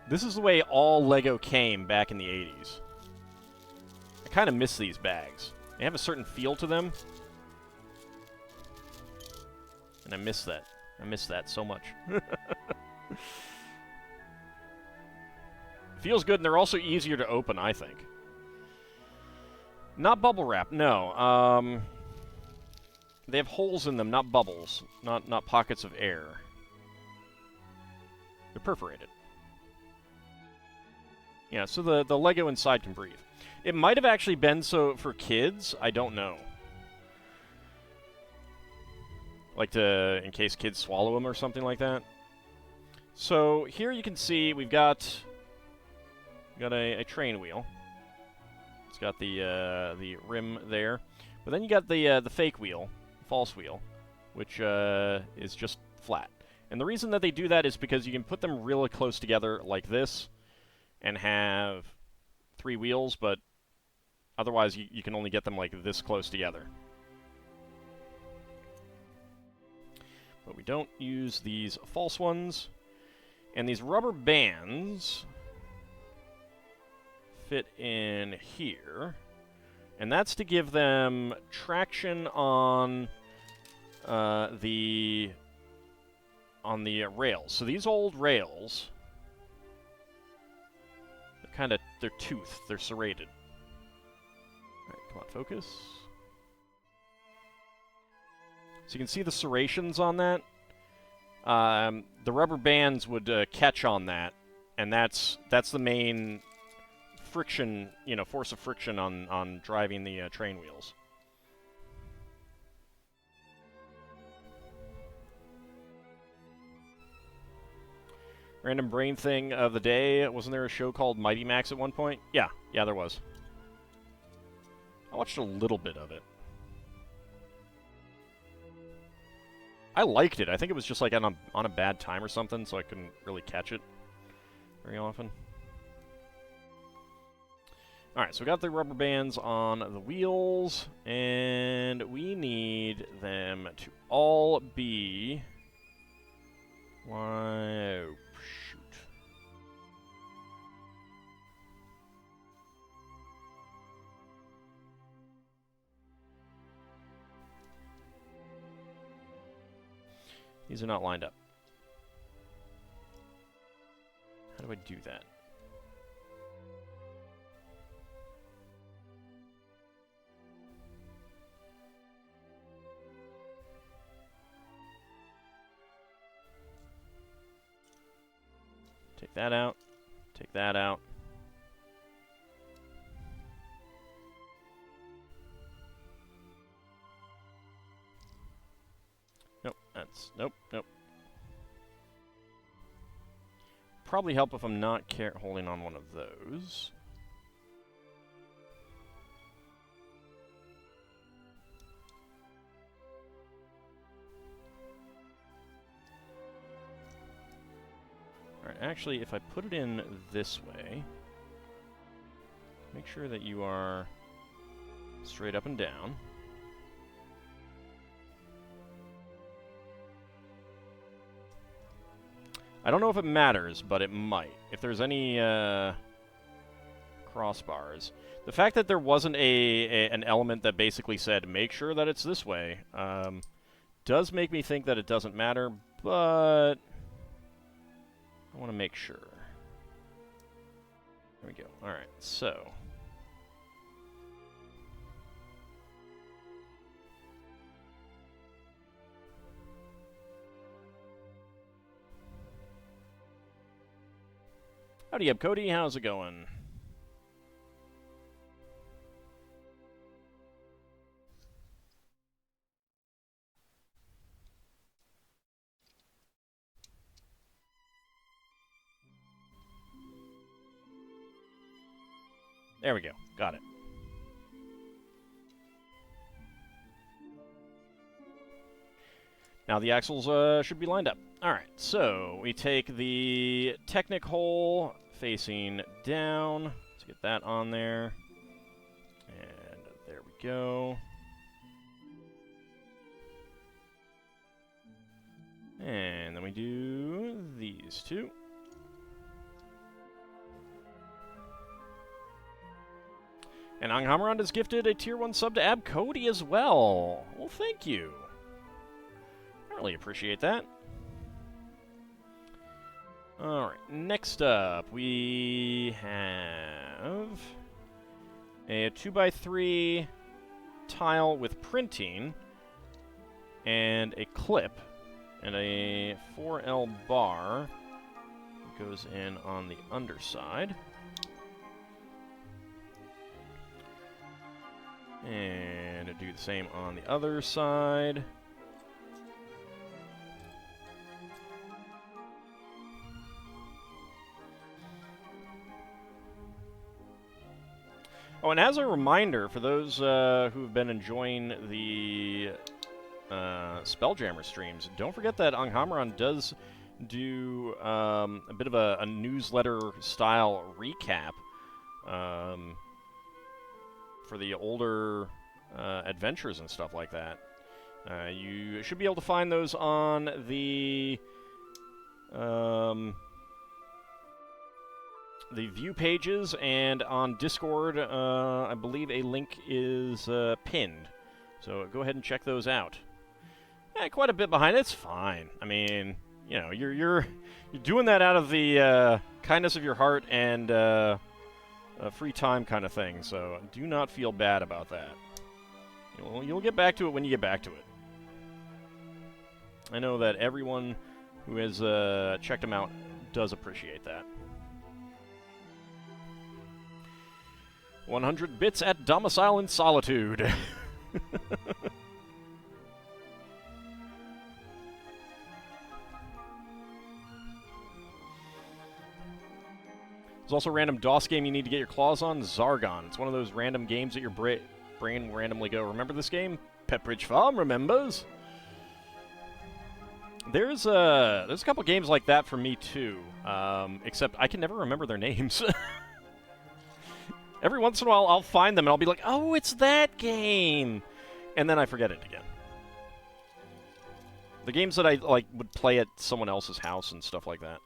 This is the way all Lego came back in the 80s. I kind of miss these bags. They have a certain feel to them, and I miss that. I miss that so much. Feels good, and they're also easier to open, I think. Not bubble wrap, no. They have holes in them, not bubbles, not pockets of air. They're perforated. Yeah, so the Lego inside can breathe. It might have actually been so for kids, I don't know. Like in case kids swallow them or something like that. So here you can see we've got a train wheel. It's got the rim there, but then you got the fake wheel, false wheel, which is just flat. And the reason that they do that is because you can put them really close together like this, and have 3 wheels, but otherwise you can only get them like this close together. But we don't use these false ones, and these rubber bands fit in here, and that's to give them traction on the rails. So these old rails, they're toothed, they're serrated. All right, come on, focus. So you can see the serrations on that. The rubber bands would catch on that, and that's the main friction, force of friction on driving the train wheels. Random brain thing of the day. Wasn't there a show called Mighty Max at one point? Yeah, there was. I watched a little bit of it. I liked it. I think it was just like on a bad time or something, so I couldn't really catch it very often. Alright, so we got the rubber bands on the wheels, and we need them to all be... Why... Shoot. These are not lined up. How do I do that? Take that out. Take that out. Nope, nope. Probably help if I'm not holding on one of those. Alright, actually, if I put it in this way, make sure that you are straight up and down. I don't know if it matters, but it might. If there's any crossbars. The fact that there wasn't an element that basically said, make sure that it's this way, does make me think that it doesn't matter, but I want to make sure. There we go. Alright, so... Howdy up, Cody. How's it going? There we go. Got it. Now the axles should be lined up. Alright, so we take the Technic hole facing down. Let's get that on there. And there we go. And then we do these two. And Anghammerand has gifted a Tier 1 sub to Ab Cody as well. Well, thank you. I really appreciate that. Alright, next up we have a 2x3 tile with printing and a clip and a 4L bar goes in on the underside. And do the same on the other side. Oh, and as a reminder, for those who've been enjoying the Spelljammer streams, don't forget that Anghammerand does do a bit of a newsletter-style recap for the older adventures and stuff like that. You should be able to find those on the view pages and on Discord. I believe a link is pinned, so go ahead and check those out. Quite a bit behind. It's fine. I mean, you know, you're doing that out of the kindness of your heart and a free time kind of thing, so do not feel bad about that. You'll get back to it when you get back to it. I know that everyone who has checked them out does appreciate that. 100 bits at domicile in solitude. There's also a random DOS game you need to get your claws on, Zargon. It's one of those random games that your brain will randomly go, remember this game? Pepperidge Farm remembers. There's a couple games like that for me too, except I can never remember their names. Every once in a while I'll find them and I'll be like, oh, it's that game! And then I forget it again. The games that I would play at someone else's house and stuff like that.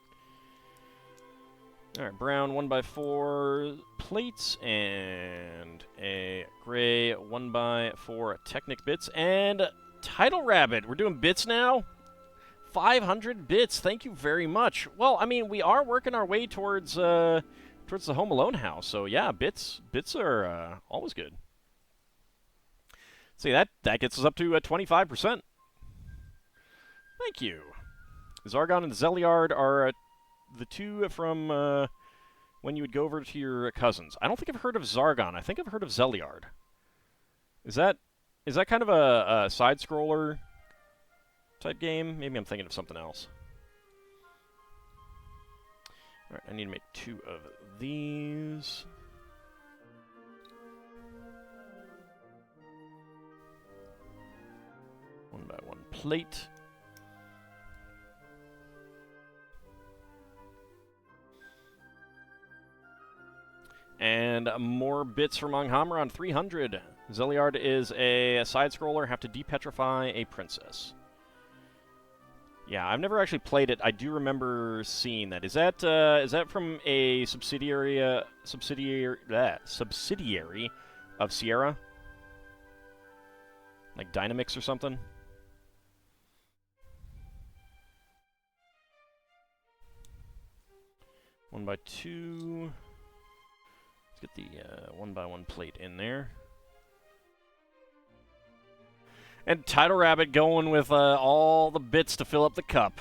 Alright, brown 1x4 plates, and a gray 1x4 Technic bits, and Title Rabbit. We're doing bits now? 500 bits, thank you very much. Well, I mean, we are working our way towards the Home Alone house, so yeah, bits are always good. See, that gets us up to 25%. Thank you. Zargon and Zeliard are the two from when you would go over to your cousins. I don't think I've heard of Zargon. I think I've heard of Zeliard. Is that kind of a side-scroller type game? Maybe I'm thinking of something else. All right, I need to make 2 of these. One by one plate. And more bits from Anghammer on 300. Zeliard is a side-scroller, have to depetrify a princess. Yeah, I've never actually played it. I do remember seeing that. Is that from a subsidiary of Sierra? Like Dynamix or something? One by two. Let's get the 1x1 plate in there. And Title Rabbit going with all the bits to fill up the cup.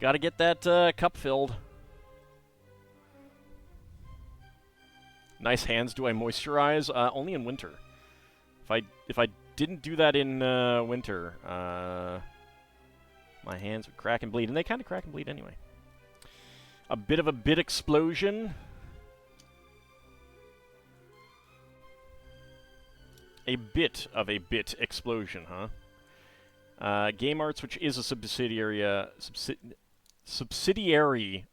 Gotta get that cup filled. Nice hands. Do I moisturize? Only in winter. If I didn't do that in winter, my hands would crack and bleed. And they kind of crack and bleed anyway. A bit of a bit explosion. A bit of a bit explosion, huh? Game Arts, which is a subsidiary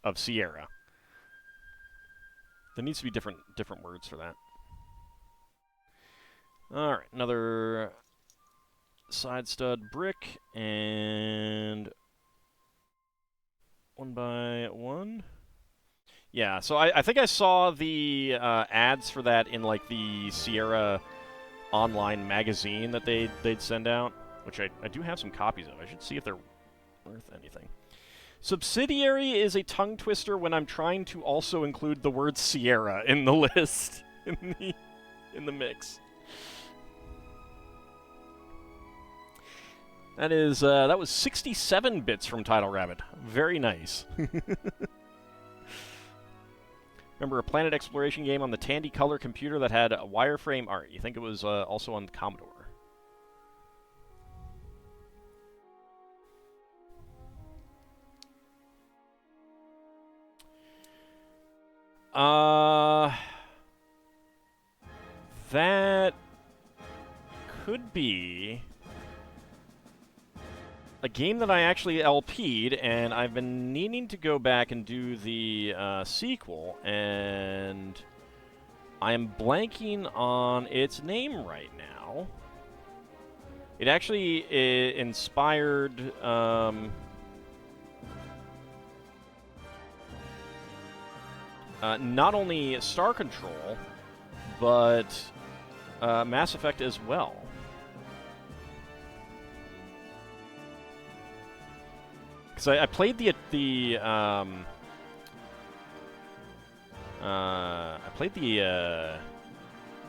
of Sierra. There needs to be different words for that. Alright, another side stud brick, and 1 by 1. Yeah, so I think I saw the ads for that in like the Sierra online magazine that they'd send out, which I do have some copies of. I should see if they're worth anything. Subsidiary is a tongue twister when I'm trying to also include the word Sierra in the list, in the mix. That was 67 bits from Title Rabbit. Very nice. Remember a planet exploration game on the Tandy Color computer that had a wireframe art? You think it was also on the Commodore? That could be a game that I actually LP'd, and I've been needing to go back and do the sequel, and I am blanking on its name right now. It actually inspired not only Star Control, but Mass Effect as well. Because I played the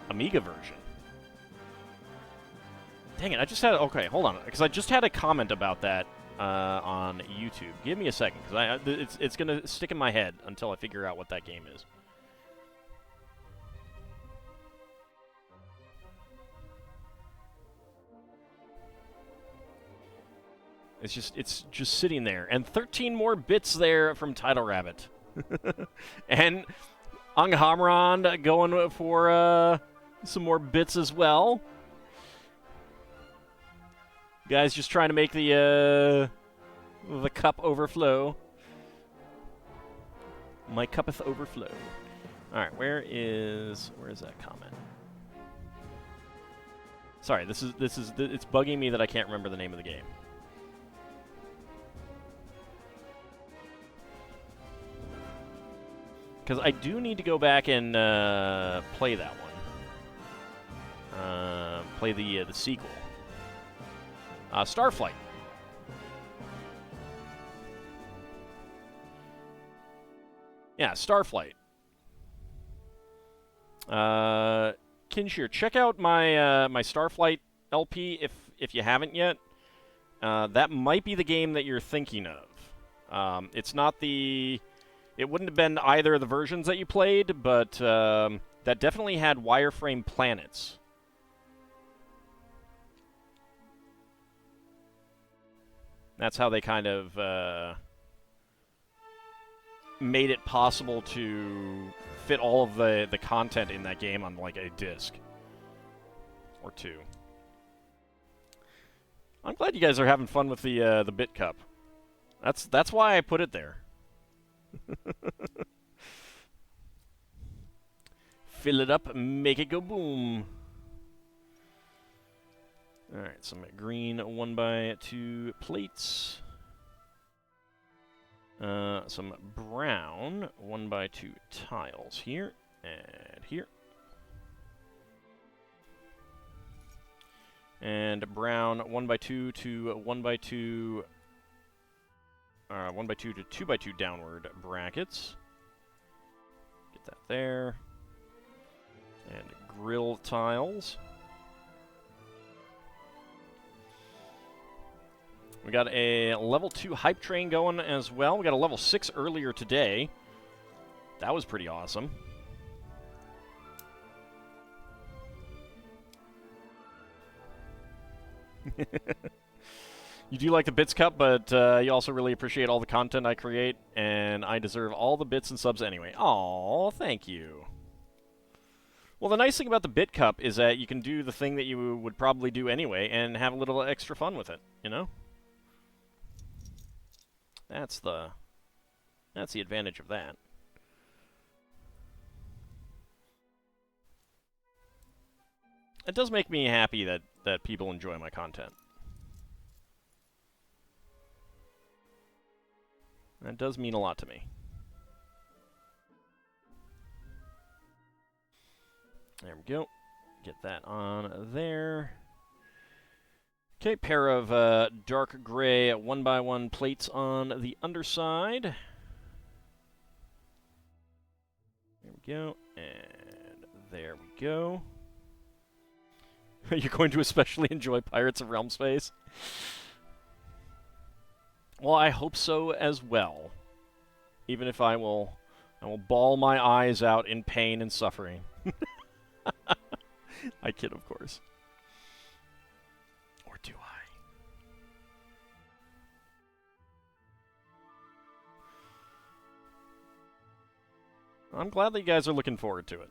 Amiga version. Dang it! I just had okay. Hold on, because I just had a comment about that on YouTube. Give me a second, because it's gonna stick in my head until I figure out what that game is. It's just sitting there, and 13 more bits there from Title Rabbit, and Anghamran going for some more bits as well. Guys, just trying to make the cup overflow. My cuppeth overflow. All right, where is that comment? Sorry, it's bugging me that I can't remember the name of the game. Because I do need to go back and play that one. Play the sequel. Starflight. Yeah, Starflight. Kinshir, check out my my Starflight LP if you haven't yet. That might be the game that you're thinking of. It's not the... It wouldn't have been either of the versions that you played, but that definitely had wireframe planets. That's how they kind of made it possible to fit all of the content in that game on like a disc or two. I'm glad you guys are having fun with the Bit Cup. That's why I put it there. Fill it up, make it go boom. Alright, some green 1x2 plates. Some brown 1x2 tiles here and here. And brown 1x2 to 1x2 1x2 to 2x2 downward brackets. Get that there. And grill tiles. We got a level 2 hype train going as well. We got a level 6 earlier today. That was pretty awesome. You do like the Bits Cup, but you also really appreciate all the content I create, and I deserve all the bits and subs anyway. Aw, thank you. Well, the nice thing about the Bit Cup is that you can do the thing that you would probably do anyway and have a little extra fun with it, you know? That's the advantage of that. It does make me happy that people enjoy my content. That does mean a lot to me. There we go. Get that on there. Okay, pair of dark gray 1x1 plates on the underside. There we go. And there we go. You're going to especially enjoy Pirates of Realm Space? Well, I hope so as well. Even if I will bawl my eyes out in pain and suffering. I kid, of course. Or do I? I'm glad that you guys are looking forward to it.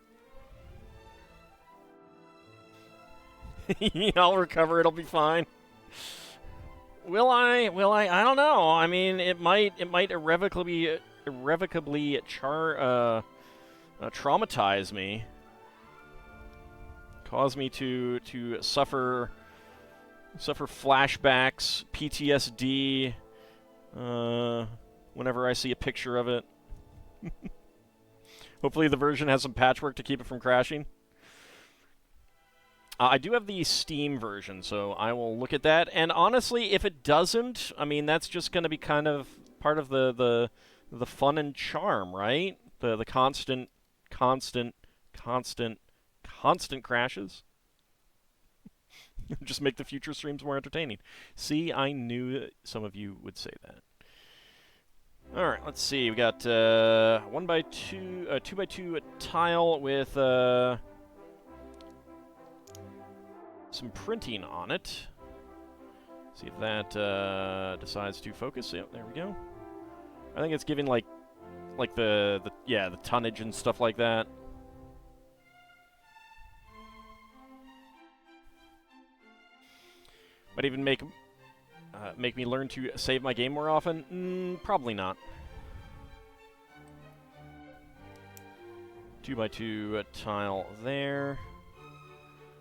I'll recover, it'll be fine. Will I? I don't know. I mean, it might irrevocably traumatize me. Cause me to suffer flashbacks, PTSD, whenever I see a picture of it. Hopefully the version has some patchwork to keep it from crashing. I do have the Steam version, so I will look at that. And honestly, if it doesn't, I mean, that's just going to be kind of part of the fun and charm, right? The constant crashes. Just make the future streams more entertaining. See, I knew some of you would say that. All right, let's see. We got 1x2, 2x2 tile with some printing on it. See if that decides to focus. Yep, there we go. I think it's giving like the tonnage and stuff like that. Might even make me learn to save my game more often? Probably not. 2x2 tile there.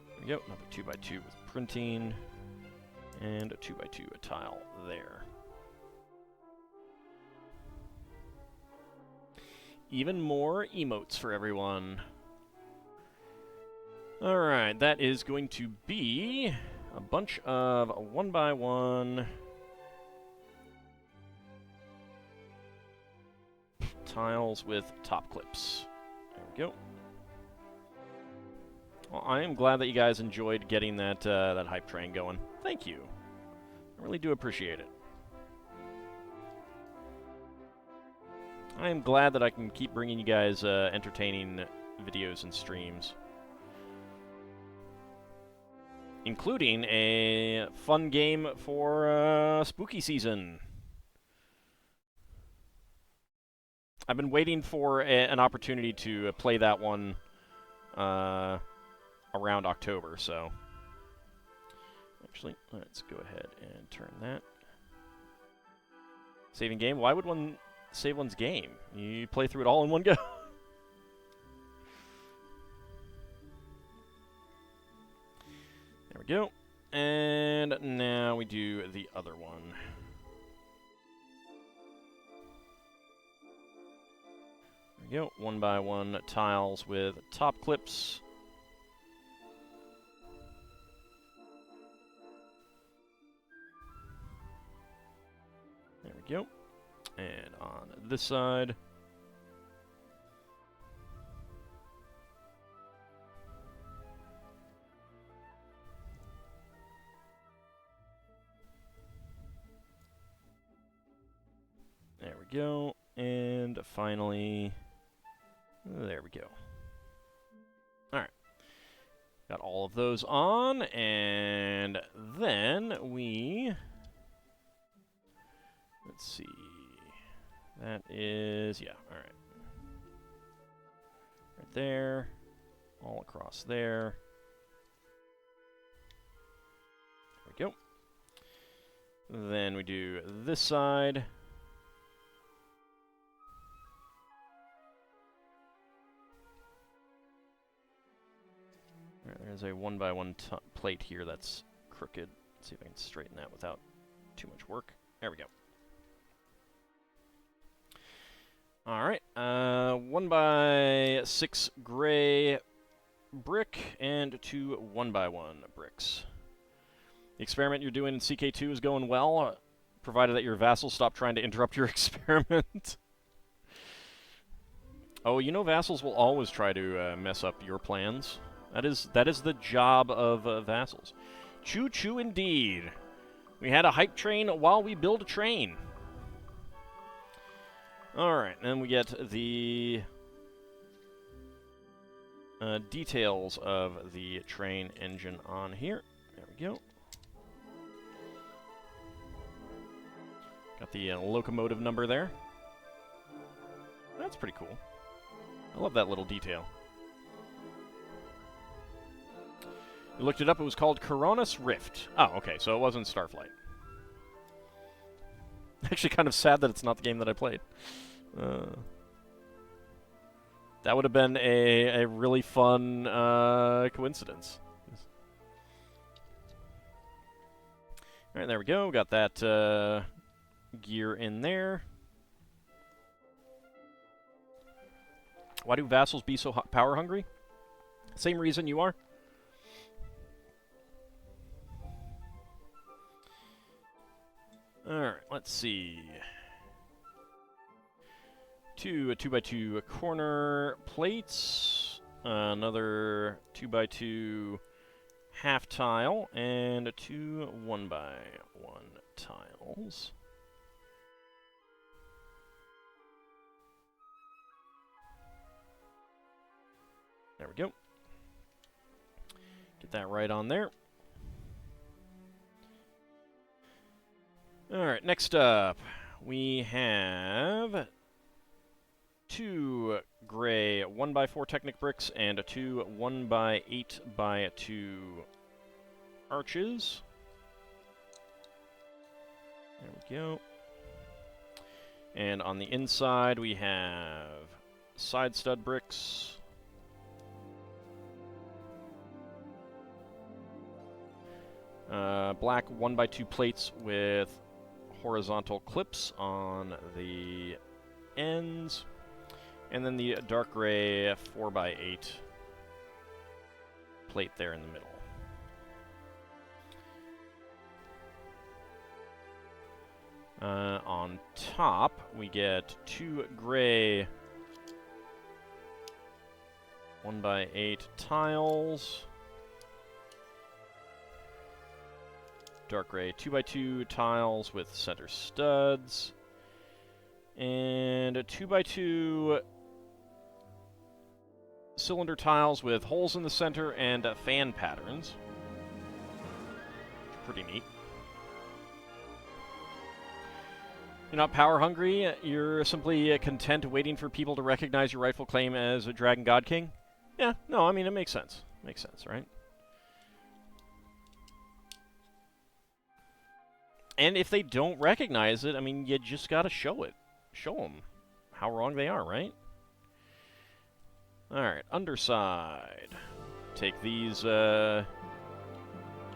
There we go. Another 2x2 with printing. And a 2x2 tile there. Even more emotes for everyone. Alright, that is going to be a bunch of 1x1 tiles with top clips. There we go. Well, I am glad that you guys enjoyed getting that that hype train going. Thank you. I really do appreciate it. I am glad that I can keep bringing you guys entertaining videos and streams. Including a fun game for spooky season. I've been waiting for an opportunity to play that one around October, so... Actually, let's go ahead and turn that. Saving game? Why would one save one's game? You play through it all in one go. There we go. And now we do the other one. There we go. 1x1 tiles with top clips. There we go. And on this side. There we go. And finally, there we go. Alright. Got all of those on, and then we... Let's see. That is... Yeah, alright. Right there. all across there. There we go. Then we do this side. Right, there's a 1x1 plate here that's crooked. Let's see if I can straighten that without too much work. There we go. Alright, 1x6 gray brick and 2 1x1 bricks. The experiment you're doing in CK2 is going well, provided that your vassals stop trying to interrupt your experiment. Oh, you know vassals will always try to mess up your plans. That is the job of vassals. Choo-choo indeed. We had a hype train while we build a train. Alright, then we get the details of the train engine on here. There we go. Got the locomotive number there. That's pretty cool. I love that little detail. We looked it up. It was called Coronis Rift. Oh, okay, so it wasn't Starflight. Actually kind of sad that it's not the game that I played. That would have been a really fun coincidence. Alright, there we go. Got that gear in there. Why do vassals be so power hungry? Same reason you are. Alright, let's see. Two 2x2 corner plates, another 2x2 half tile, and 2 1x1 tiles. There we go. Get that right on there. Alright, next up, we have 2 gray 1x4 Technic bricks and 2 1x8x2 arches. There we go. And on the inside, we have side stud bricks. Black 1x2 plates with horizontal clips on the ends, and then the dark gray 4x8 plate there in the middle. On top, we get 2 gray 1x8 tiles, dark gray 2x2 tiles with center studs, and 2x2 cylinder tiles with holes in the center and fan patterns. Pretty neat. You're not power hungry, you're simply content waiting for people to recognize your rightful claim as a Dragon God King? Yeah, no, I mean, it makes sense. Makes sense, right? And if they don't recognize it, I mean, you just gotta show it. Show them how wrong they are, right? Alright, underside. Take these pin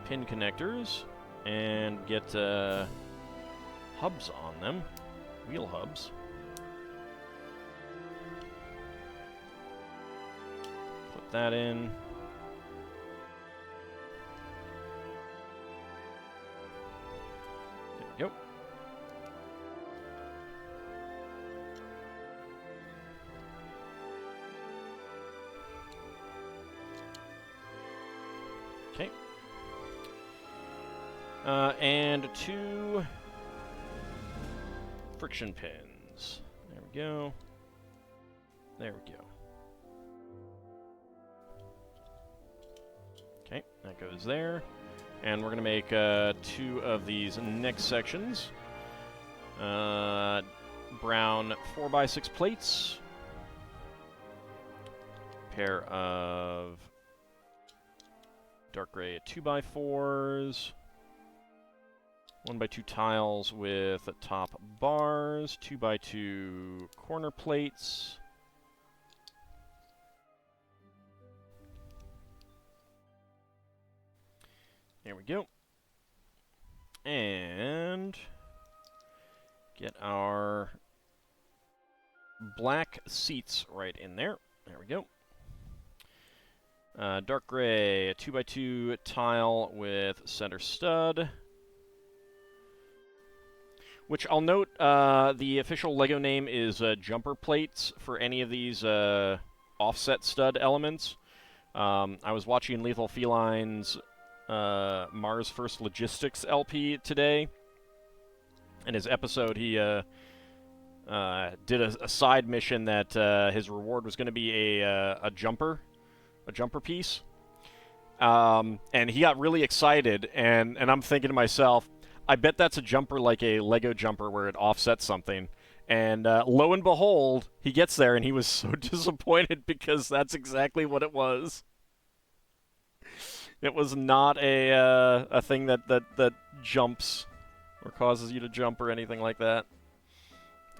connectors and get hubs on them. Wheel hubs. Put that in. Yep. Okay. And 2 friction pins. There we go. There we go. Okay, that goes there. And we're going to make 2 of these next sections. Brown 4x6 plates. pair of dark gray 2x4s. 1x2 tiles with top bars, 2x2 corner plates. There we go. And get our black seats right in there. There we go. Dark gray, a 2x2 tile with center stud. Which I'll note, the official LEGO name is jumper plates for any of these offset stud elements. I was watching Lethal Feline's Mars First Logistics LP today. In his episode, he did a side mission that his reward was going to be a jumper piece. And he got really excited, and I'm thinking to myself, I bet that's a jumper like a Lego jumper where it offsets something. And lo and behold, he gets there and he was so disappointed because that's exactly what it was. It was not a thing that jumps or causes you to jump or anything like that.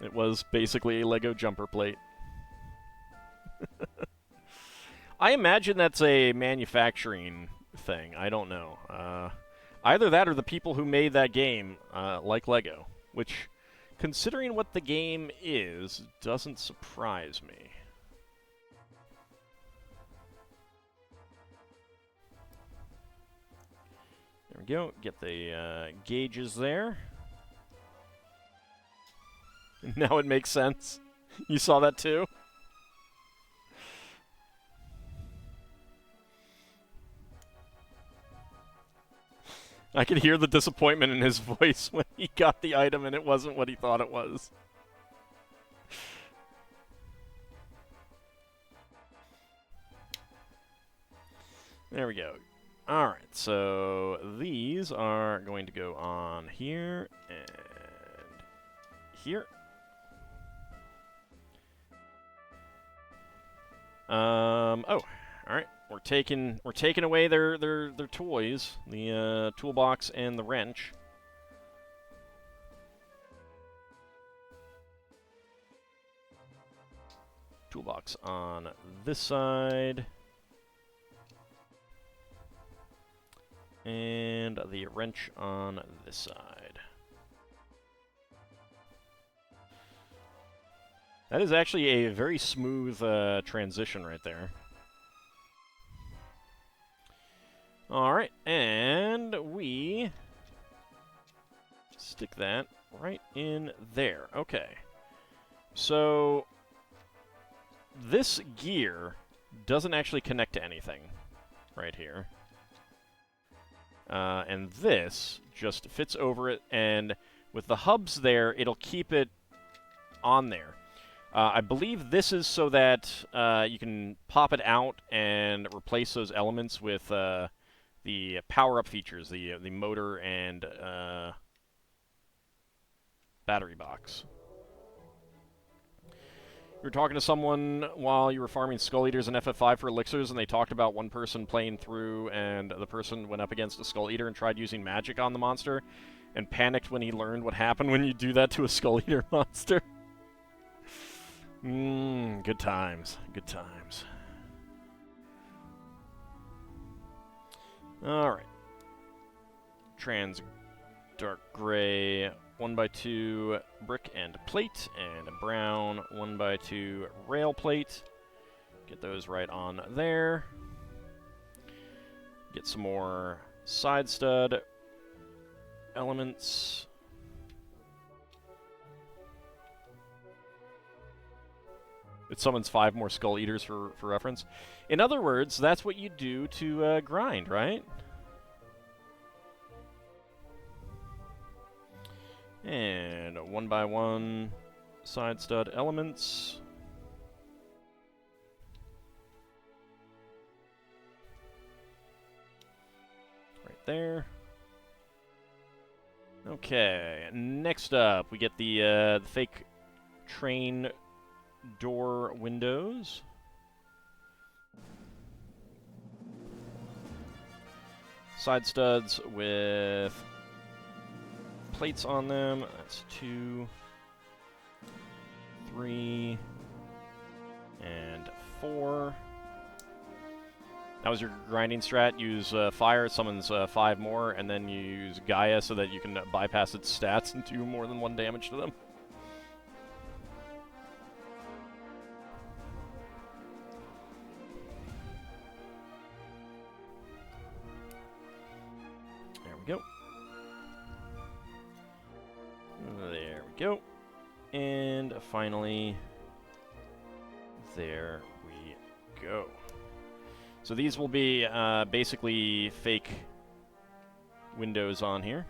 It was basically a Lego jumper plate. I imagine that's a manufacturing thing. I don't know. Either that or the people who made that game like Lego, which, considering what the game is, doesn't surprise me. There we go. Get the gauges there. Now it makes sense. You saw that too? I could hear the disappointment in his voice when he got the item and it wasn't what he thought it was. There we go. Alright, so these are going to go on here and here. Oh, alright. We're taking away their toys, the toolbox and the wrench. Toolbox on this side. And the wrench on this side. That is actually a very smooth transition right there. Alright, and we stick that right in there. Okay. So this gear doesn't actually connect to anything right here. And this just fits over it, and with the hubs there, it'll keep it on there. I believe this is so that you can pop it out and replace those elements with the power-up features, the motor and battery box. You were talking to someone while you were farming Skull Eaters and FF5 for elixirs, and they talked about one person playing through, and the person went up against a Skull Eater and tried using magic on the monster, and panicked when he learned what happened when you do that to a Skull Eater monster. Good times. Good times. Alright. Trans dark gray 1x2 brick and plate, and a brown 1x2 rail plate. Get those right on there. Get some more side stud elements. It summons 5 more Skull Eaters for reference. In other words, that's what you do to grind, right? And 1x1 side stud elements. Right there. Okay, next up, we get the fake train door windows. Side studs with plates on them. That's 2, 3, and 4. That was your grinding strat. Use fire, it summons 5 more, and then you use Gaia so that you can bypass its stats and do more than 1 damage to them. There we go. There we go. And finally, there we go. So these will be basically fake windows on here.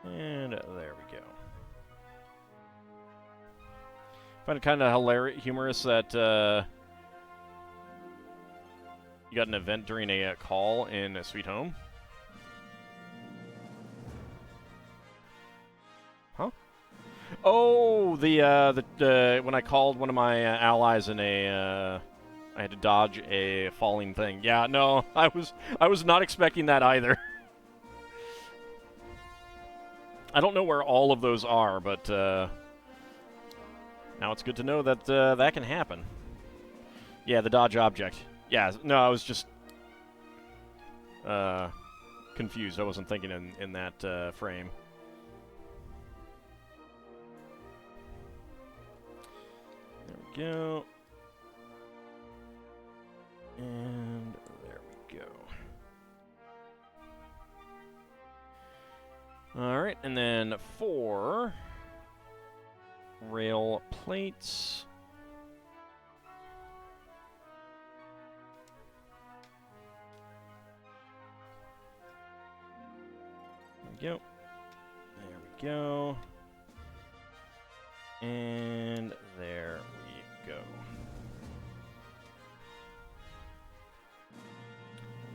And there we go. I find it kind of humorous that you got an event during a call in Sweet Home. Huh? Oh, when I called one of my allies in I had to dodge a falling thing. Yeah, no, I was not expecting that either. I don't know where all of those are, but now it's good to know that that can happen. Yeah, the dodge object. Yeah, no, I was just confused. I wasn't thinking in that frame. There we go. And there we go. Alright, and then 4 rail plates. There we go. There we go. And there we go.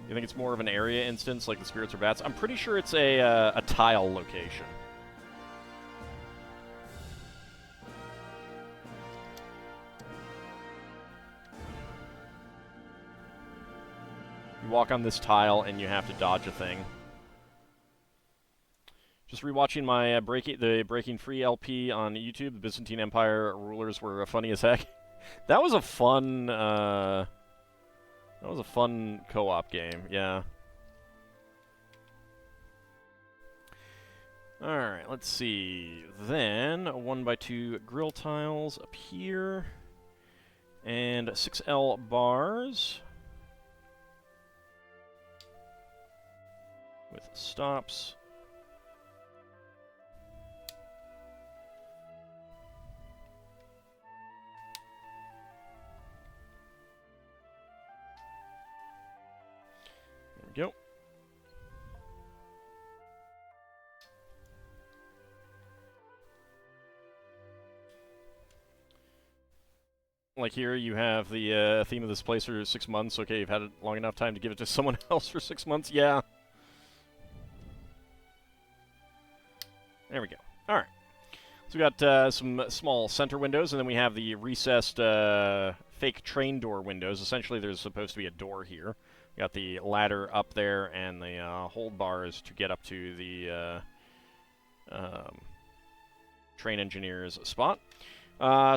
You think it's more of an area instance, like the spirits or bats? I'm pretty sure it's a tile location. You walk on this tile and you have to dodge a thing. Just rewatching my the Breaking Free LP on YouTube. The Byzantine Empire rulers were funny as heck. That was a fun. That was a fun co-op game. Yeah. All right. Let's see. Then 1x2 grill tiles up here, and 6L bars with stops. Go. Like here, you have the theme of this place for 6 months. Okay, you've had it long enough time to give it to someone else for 6 months. Yeah. There we go. All right. So we got some small center windows, and then we have the recessed fake train door windows. Essentially, there's supposed to be a door here. Got the ladder up there and the hold bars to get up to the train engineer's spot.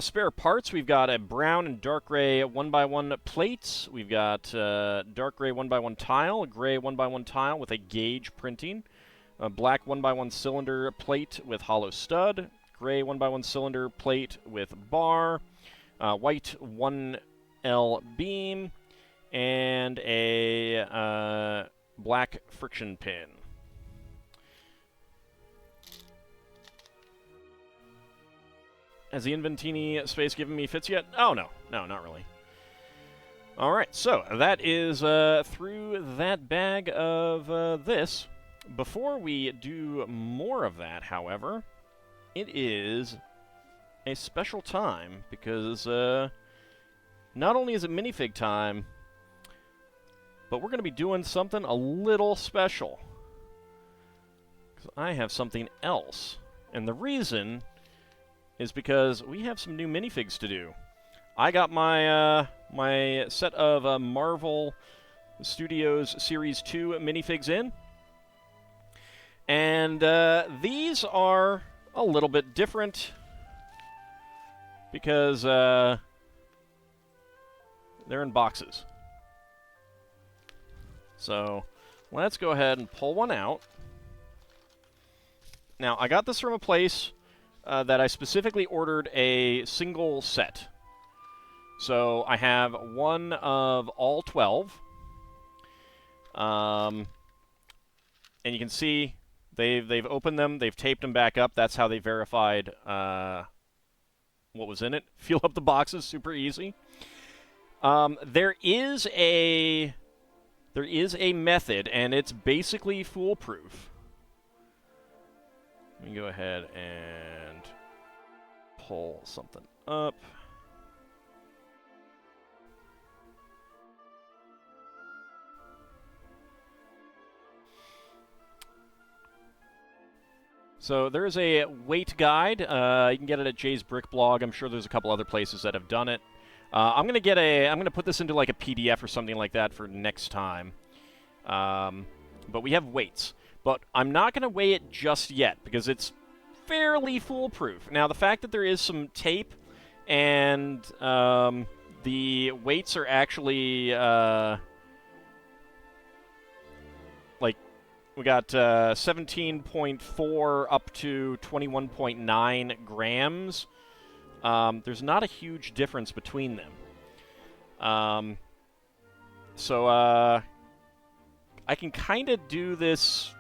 Spare parts, we've got a brown and dark gray 1x1 plates. We've got dark gray 1x1 tile, gray 1x1 tile with a gauge printing, a black 1x1 cylinder plate with hollow stud, gray 1x1 cylinder plate with bar, white 1L beam, and a black friction pin. Has the Inventini space given me fits yet? Oh, no. No, not really. All right, so that is through that bag of this. Before we do more of that, however, it is a special time because not only is it minifig time, but we're going to be doing something a little special. Because I have something else. And the reason is because we have some new minifigs to do. I got my my set of Marvel Studios Series 2 minifigs in, and these are a little bit different because they're in boxes. So let's go ahead and pull one out. Now, I got this from a place that I specifically ordered a single set. So I have one of all 12. And you can see they've opened them, they've taped them back up. That's how they verified what was in it. Feel up the boxes, super easy. There is a method, and it's basically foolproof. Let me go ahead and pull something up. So there is a weight guide. You can get it at Jay's Brick Blog. I'm sure there's a couple other places that have done it. I'm gonna put this into like a PDF or something like that for next time. But we have weights. But I'm not going to weigh it just yet because it's fairly foolproof. Now, the fact that there is some tape and the weights are actually like we got 17.4 up to 21.9 grams. There's not a huge difference between them. So I can kind of do this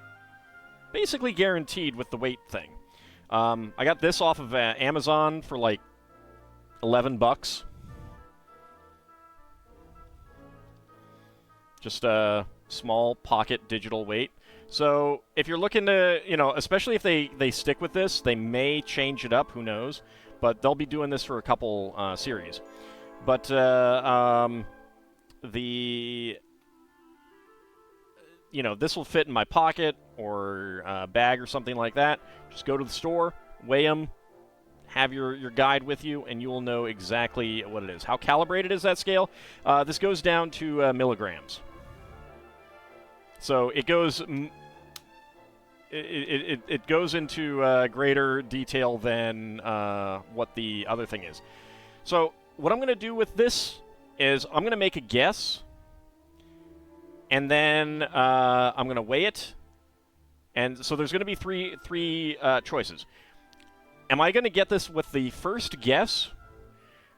basically guaranteed with the weight thing. I got this off of Amazon for like $11. Just a small pocket digital weight. So if you're looking to, you know, especially if they stick with this, they may change it up, who knows. But they'll be doing this for a couple series. But you know, this will fit in my pocket or bag or something like that. Just go to the store, weigh them, have your guide with you, and you will know exactly what it is. How calibrated is that scale? This goes down to milligrams. So it goes it goes into greater detail than what the other thing is. So what I'm going to do with this is I'm going to make a guess, and then I'm going to weigh it. And so there's going to be three choices. Am I going to get this with the first guess?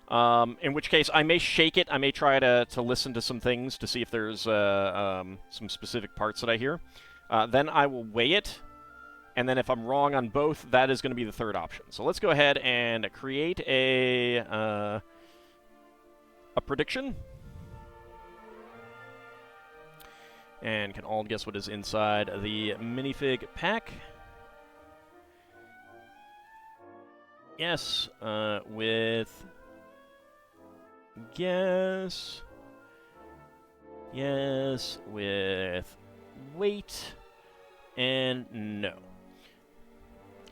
In which case, I may shake it. I may try to listen to some things to see if there's some specific parts that I hear. Then I will weigh it. And then if I'm wrong on both, that is going to be the third option. So let's go ahead and create a prediction. And can all guess what is inside the minifig pack? Yes, with guess. Yes, with weight. And no.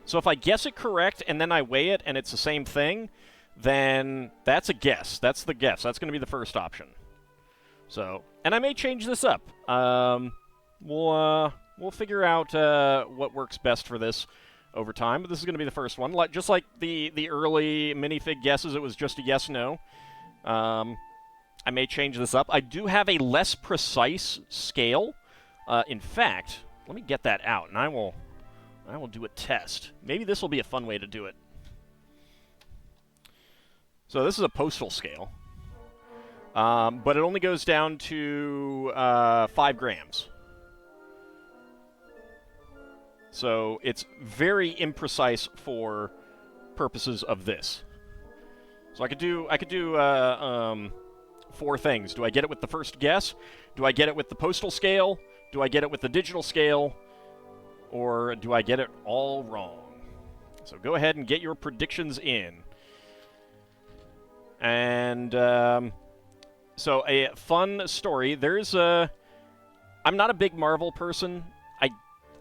So if I guess it correct and then I weigh it and it's the same thing, then that's a guess. That's the guess. That's going to be the first option. So, and I may change this up. We'll figure out what works best for this over time, but this is going to be the first one. Just like the early minifig guesses, it was just a yes/no. I may change this up. I do have a less precise scale. In fact, let me get that out, and I will do a test. Maybe this will be a fun way to do it. So this is a postal scale. But it only goes down to 5 grams. So it's very imprecise for purposes of this. So I could do 4 things. Do I get it with the first guess? Do I get it with the postal scale? Do I get it with the digital scale? Or do I get it all wrong? So go ahead and get your predictions in. And so a fun story. I'm not a big Marvel person.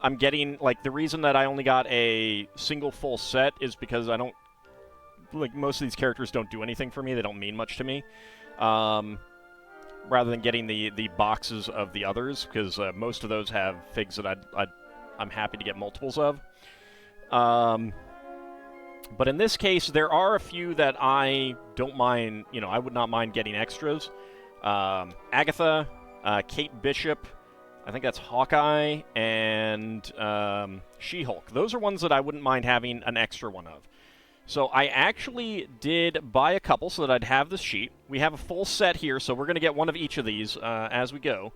I'm getting, like, the reason that I only got a single full set is because I don't like most of these characters don't do anything for me. They don't mean much to me. Rather than getting the boxes of the others, because most of those have figs that I'm happy to get multiples of. But in this case, there are a few that I don't mind, I would not mind getting extras. Agatha, Kate Bishop, I think that's Hawkeye, and She-Hulk. Those are ones that I wouldn't mind having an extra one of. So I actually did buy a couple so that I'd have this sheet. We have a full set here, so we're going to get one of each of these as we go.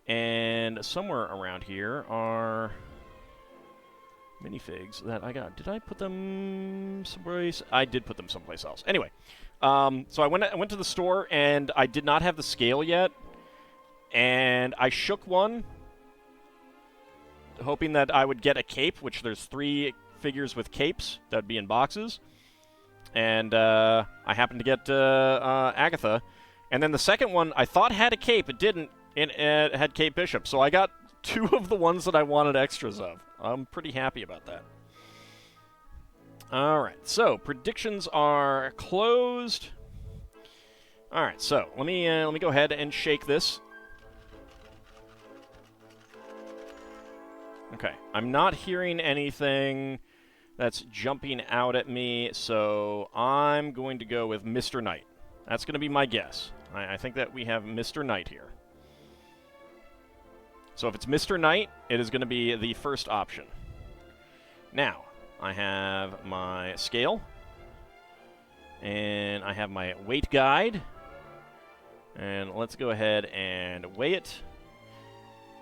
And somewhere around here are minifigs that I got. Did I put them someplace? I did put them someplace else. Anyway, so I went to the store, and I did not have the scale yet. And I shook one, hoping that I would get a cape, which there's 3 figures with capes that would be in boxes. And I happened to get Agatha. And then the second one I thought had a cape. It didn't. It had Kate Bishop. So I got 2 of the ones that I wanted extras of. I'm pretty happy about that. All right. So predictions are closed. All right. So let me go ahead and shake this. Okay. I'm not hearing anything that's jumping out at me, so I'm going to go with Mr. Knight. That's going to be my guess. I think that we have Mr. Knight here. So if it's Mr. Knight, it is going to be the first option. Now, I have my scale, and I have my weight guide, and let's go ahead and weigh it.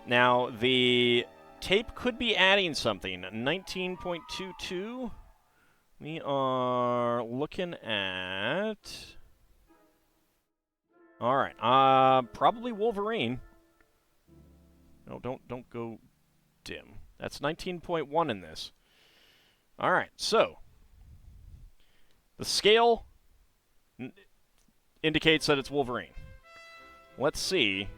Now, the tape could be adding something. 19.22. We are looking at... All right. Probably Wolverine. No, don't go dim. That's 19.1 in this. All right. So the scale indicates that it's Wolverine. Let's see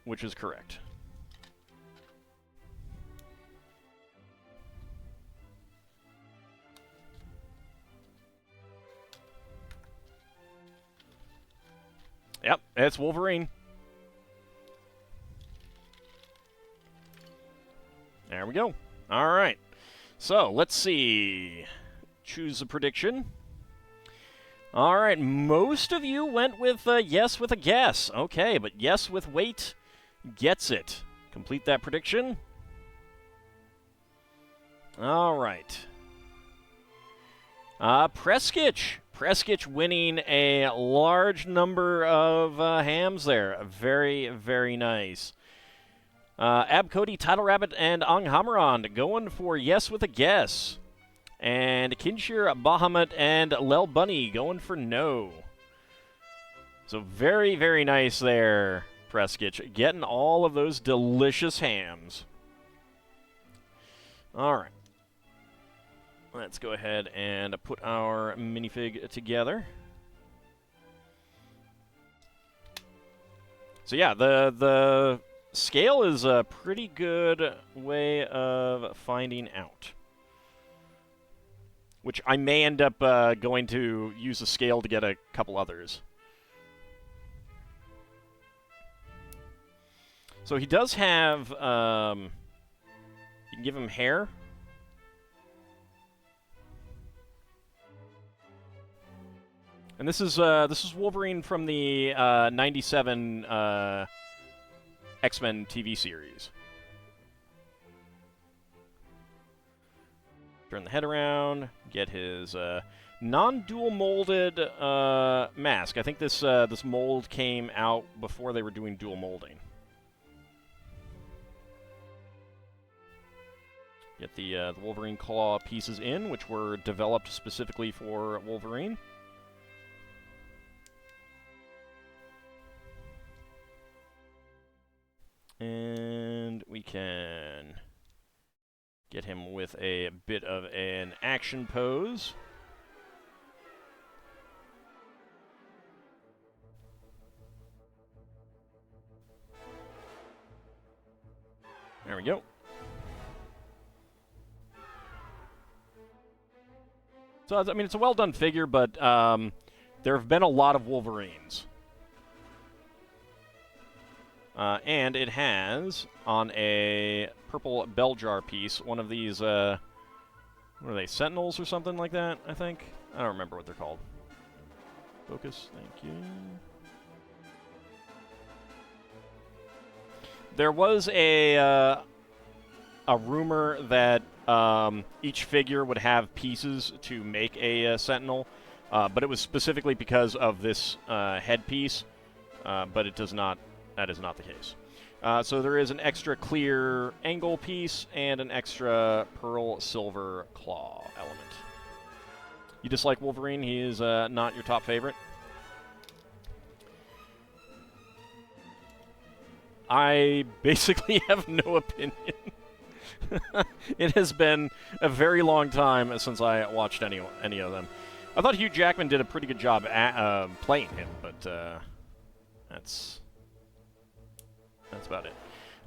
which is correct. Yep, it's Wolverine. There we go. All right. So, let's see. Choose a prediction. All right, most of you went with yes with a guess. Okay, but yes with weight gets it. Complete that prediction. All right. Preskitch winning a large number of hams there. Very, very nice. Abcody, Title Rabbit, and Anghammerand going for yes with a guess. And Kinshir, Bahamut, and Lel Bunny going for no. So very, very nice there, Preskitch. Getting all of those delicious hams. All right. Let's go ahead and put our minifig together. So yeah, the scale is a pretty good way of finding out. Which I may end up going to use a scale to get a couple others. So he does have, you can give him hair. And this is Wolverine from the 97 X-Men TV series. Turn the head around, get his non-dual molded mask. I think this this mold came out before they were doing dual molding. Get the Wolverine claw pieces in, which were developed specifically for Wolverine. And we can get him with a bit of an action pose. There we go. So, I mean, it's a well-done figure, but there have been a lot of Wolverines. And it has, on a purple bell jar piece, one of these, what are they, Sentinels or something like that, I think? I don't remember what they're called. Focus, thank you. There was a rumor that each figure would have pieces to make a Sentinel, but it was specifically because of this headpiece, but it does not. That is not the case. So there is an extra clear angle piece and an extra pearl silver claw element. You dislike Wolverine? He is not your top favorite? I basically have no opinion. It has been a very long time since I watched any of them. I thought Hugh Jackman did a pretty good job at playing him, but that's about it.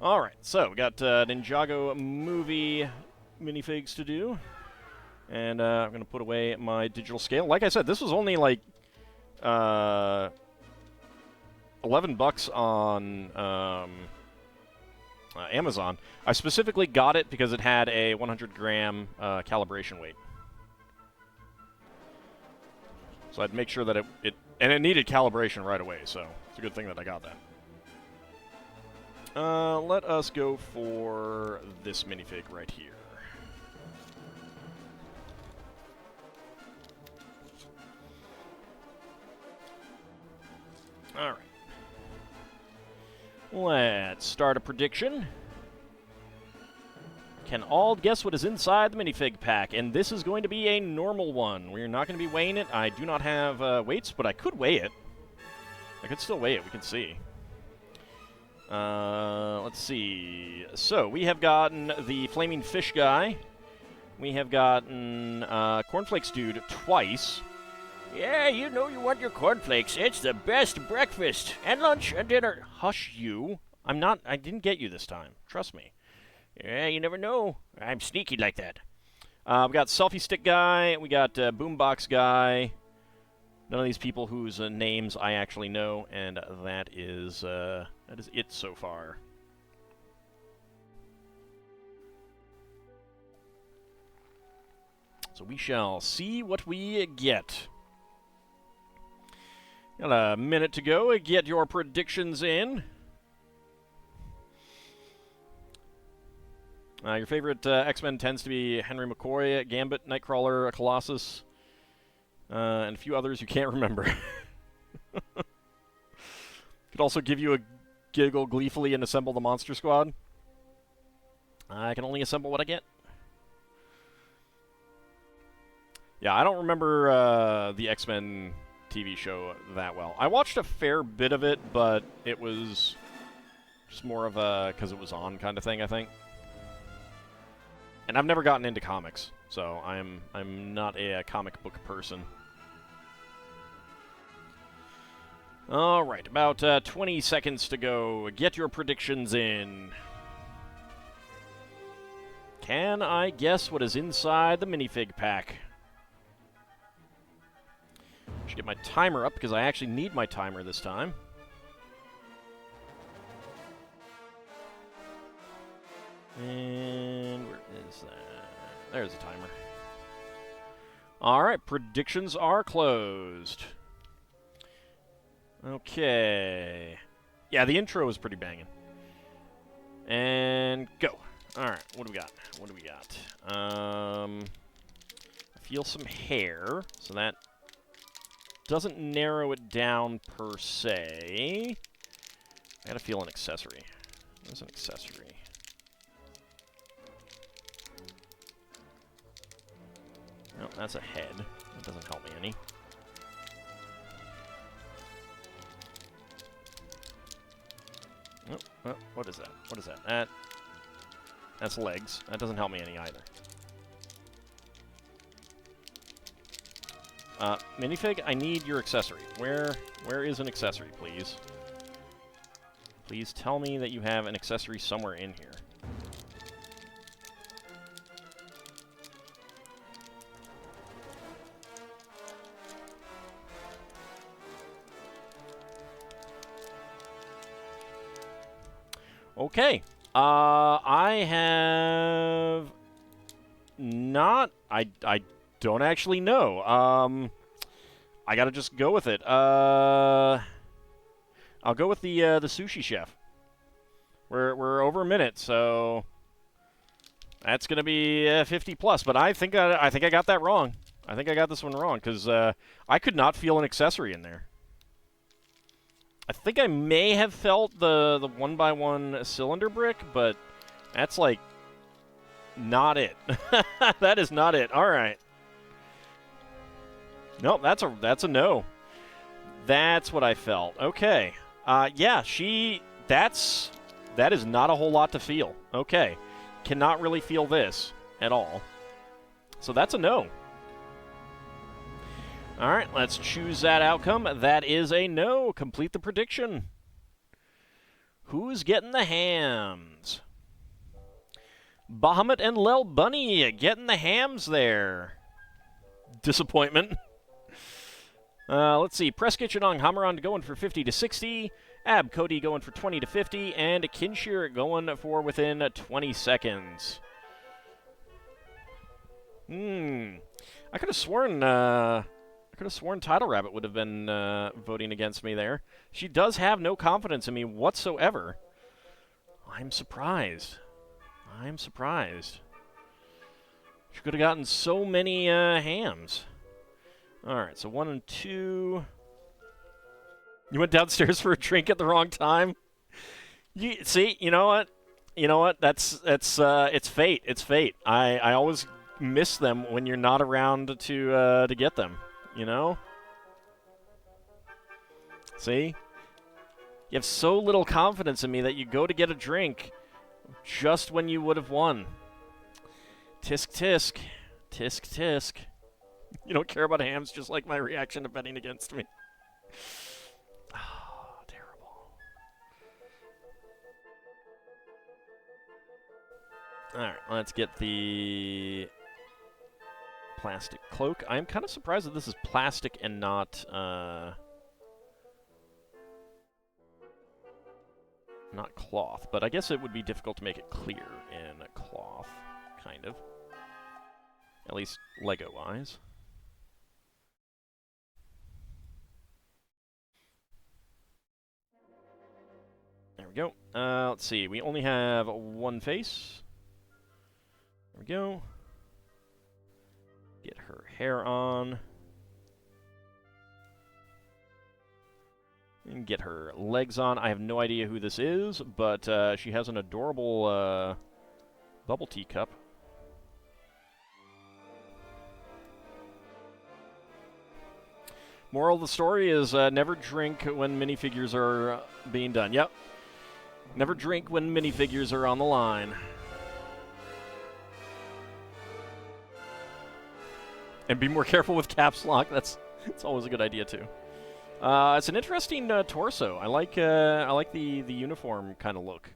All right, so we got Ninjago Movie minifigs to do, and I'm going to put away my digital scale. Like I said, this was only like $11 on Amazon. I specifically got it because it had a 100-gram calibration weight. So I'd make sure that it needed calibration right away, so it's a good thing that I got that. Let us go for this minifig right here. All right. Let's start a prediction. Can Ald guess what is inside the minifig pack? And this is going to be a normal one. We're not going to be weighing it. I do not have weights, but I could weigh it. I could still weigh it. We can see. Let's see. So, we have gotten the Flaming Fish guy. We have gotten Cornflakes Dude twice. Yeah, you know you want your cornflakes. It's the best breakfast and lunch and dinner. Hush you. I didn't get you this time. Trust me. Yeah, you never know. I'm sneaky like that. We got Selfie Stick guy. We got Boombox guy. None of these people whose names I actually know, and that is it so far. So we shall see what we get. Got a minute to go. Get your predictions in. Your favorite X-Men tends to be Henry McCoy, Gambit, Nightcrawler, Colossus, and a few others you can't remember. Could also give you a giggle gleefully and assemble the Monster Squad. I can only assemble what I get. Yeah, I don't remember the X-Men TV show that well. I watched a fair bit of it, but it was just more of a because it was on kind of thing, I think. And I've never gotten into comics, so I'm not a comic book person. All right, about 20 seconds to go. Get your predictions in. Can I guess what is inside the minifig pack? Should get my timer up because I actually need my timer this time. And where is that? There's the timer. All right, predictions are closed. Okay. Yeah, the intro is pretty banging. And go. All right, what do we got? What do we got? I feel some hair, so that doesn't narrow it down per se. I gotta feel an accessory. There's an accessory. No, that's a head. That doesn't help me any. Oh, what is that? What is that? That's legs. That doesn't help me any either. Minifig, I need your accessory. Where is an accessory, please? Please tell me that you have an accessory somewhere in here. Okay. I have not. I don't actually know. I gotta just go with it. I'll go with the sushi chef. We're over a minute, so that's gonna be 50 plus. But I think I got that wrong. I think I got this one wrong because I could not feel an accessory in there. I think I may have felt the 1x1 cylinder brick, but that's like not it. That is not it. All right. Nope, that's a no. That's what I felt. Okay. Yeah, that is not a whole lot to feel. Okay. Cannot really feel this at all. So that's a no. All right, let's choose that outcome. That is a no. Complete the prediction. Who's getting the hams? Bahamut and Lel Bunny getting the hams there. Disappointment. Let's see. Prescott Chidong Hamaron going for 50 to 60. Ab Cody going for 20 to 50. And Kinshir going for within 20 seconds. I could have sworn Title Rabbit would have been voting against me there. She does have no confidence in me whatsoever. I'm surprised. She could have gotten so many hams. All right, so 1 and 2. You went downstairs for a drink at the wrong time. You know what? That's it's fate. It's fate. I always miss them when you're not around to get them. You know? See? You have so little confidence in me that you go to get a drink just when you would have won. Tisk tisk. Tisk tisk. You don't care about hams, just like my reaction to betting against me. Oh, terrible. Alright, let's get the plastic cloak. I'm kind of surprised that this is plastic and not cloth, but I guess it would be difficult to make it clear in cloth, kind of. At least Lego-wise. There we go. Let's see. We only have one face. There we go. Get her hair on. And get her legs on. I have no idea who this is, but she has an adorable bubble tea cup. Moral of the story is never drink when minifigures are being done. Yep. Never drink when minifigures are on the line. And be more careful with caps lock. That's always a good idea too. It's an interesting torso. I like the uniform kind of look.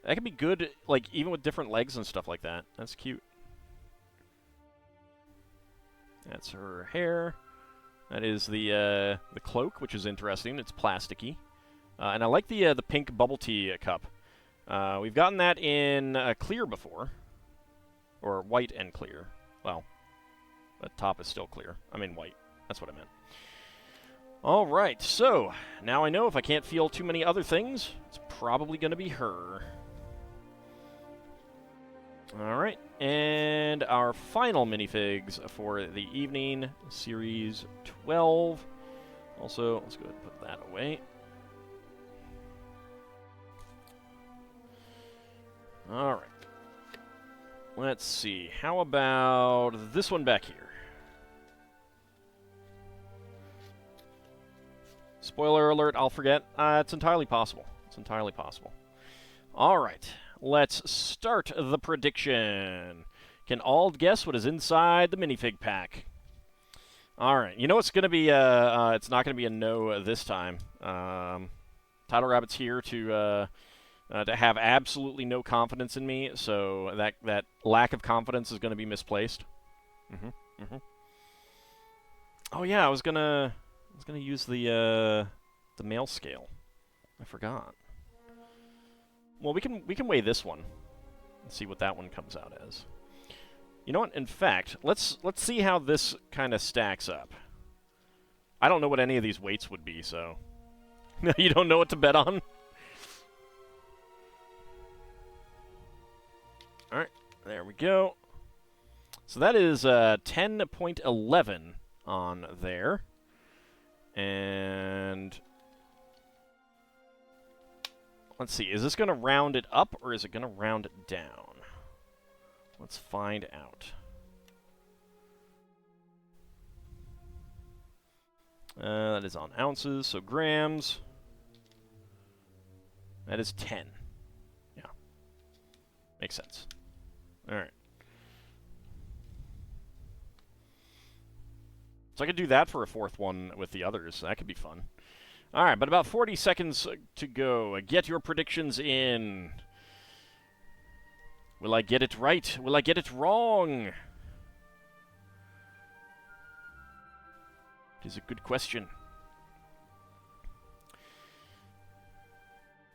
That could be good, like even with different legs and stuff like that. That's cute. That's her hair. That is the cloak, which is interesting. It's plasticky, and I like the pink bubble tea cup. We've gotten that in clear before, or white and clear. Well, the top is still clear. I mean white. That's what I meant. All right, so now I know if I can't feel too many other things, it's probably going to be her. All right, and our final minifigs for the evening, Series 12. Also, let's go ahead and put that away. All right. Let's see. How about this one back here? Spoiler alert, I'll forget. It's entirely possible. It's entirely possible. All right. Let's start the prediction. Can Ald guess what is inside the minifig pack? All right. You know it's going to be it's not going to be a no this time. Title Rabbit's here to have absolutely no confidence in me, so that lack of confidence is going to be misplaced. Oh yeah, I was gonna use the mail scale. I forgot. Well, we can weigh this one and see what that one comes out as. You know what? In fact, let's see how this kind of stacks up. I don't know what any of these weights would be, so you don't know what to bet on. All right, there we go. So that is 10.11 on there, and let's see. Is this going to round it up or is it going to round it down? Let's find out. That is on ounces, so grams. That is 10. Yeah. Makes sense. All right. So I could do that for a fourth one with the others. That could be fun. All right, but about 40 seconds to go. Get your predictions in. Will I get it right? Will I get it wrong? It is a good question.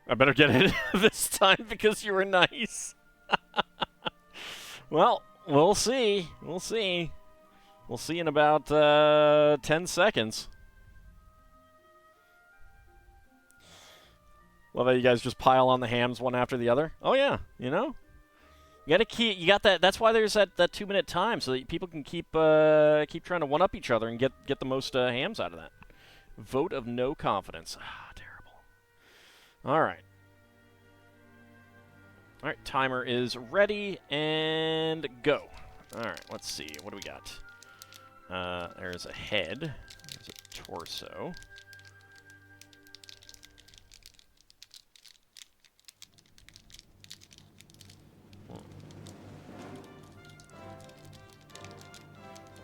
I better get it this time because you were nice. Well, we'll see. We'll see. We'll see in about 10 seconds. Love how you guys just pile on the hams one after the other. Oh yeah, you know? You gotta keep. You got that. That's why there's that 2-minute time, so that people can keep trying to one up each other and get the most hams out of that. Vote of no confidence. Ah, terrible. All right. All right. Timer is ready and go. All right. Let's see. What do we got? There's a head. There's a torso.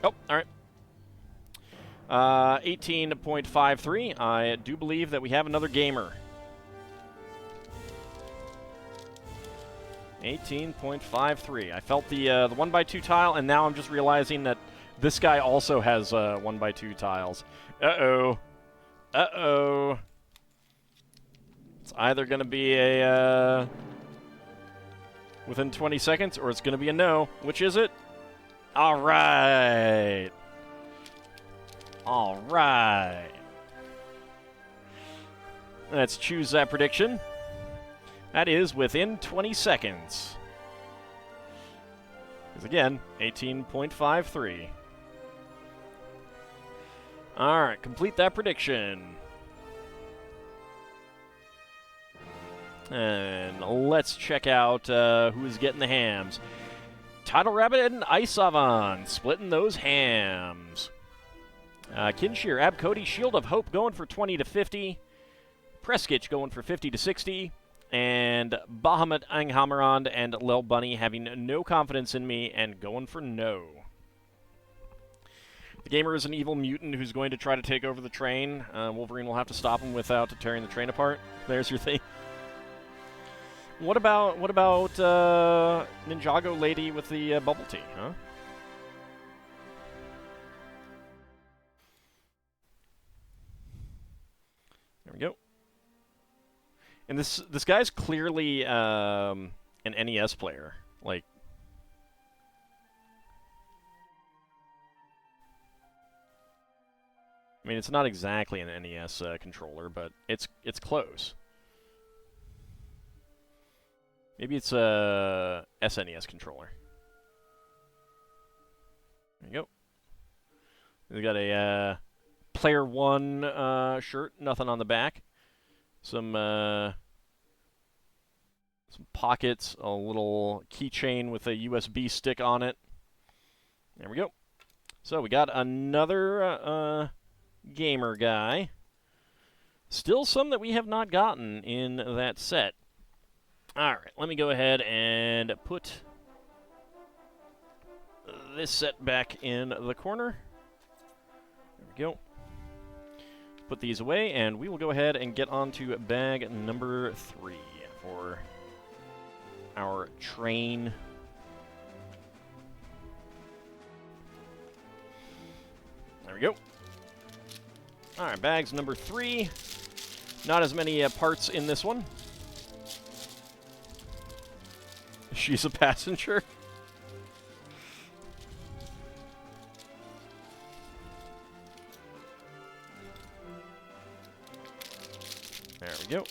Oh, all right. 18.53. I do believe that we have another gamer. 18.53. I felt the 1x2 tile, and now I'm just realizing that this guy also has 1x2 tiles. Uh-oh. Uh-oh. It's either going to be a within 20 seconds, or it's going to be a no. Which is it? All right. All right. Let's choose that prediction. That is within 20 seconds. Because again, 18.53. All right, complete that prediction. And let's check out who's getting the hams. Title Rabbit and Ice Savant splitting those hams. Kinshir, Ab Cody, Shield of Hope going for 20 to 50. Preskitch going for 50 to 60. And Bahamut Anghamarand and Lil Bunny having no confidence in me and going for no. The gamer is an evil mutant who's going to try to take over the train. Wolverine will have to stop him without tearing the train apart. There's your thing. What about Ninjago lady with the bubble tea, huh? There we go. And this guy's clearly an NES player. Like, I mean, it's not exactly an NES controller, but it's close. Maybe it's a SNES controller. There you go. We got a Player One shirt, nothing on the back. Some pockets, a little keychain with a USB stick on it. There we go. So we got another gamer guy. Still some that we have not gotten in that set. All right, let me go ahead and put this set back in the corner. There we go. Put these away, and we will go ahead and get on to bag number 3 for our train. There we go. All right, bags number 3. Not as many parts in this one. she's a passenger. There we go.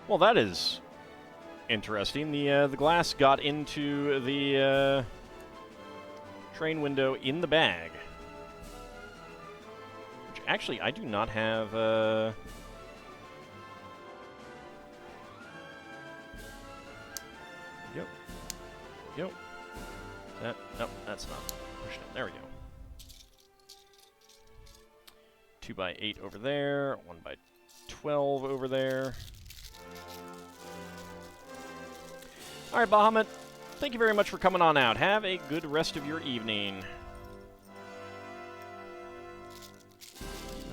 Well, that is interesting. The glass got into the train window in the bag. Which, actually, I do not have... Yep. Yep. That... Nope, that's not pushing it. There we go. 2x8 over there. 1x12 over there. Alright, Bahamut. Thank you very much for coming on out. Have a good rest of your evening.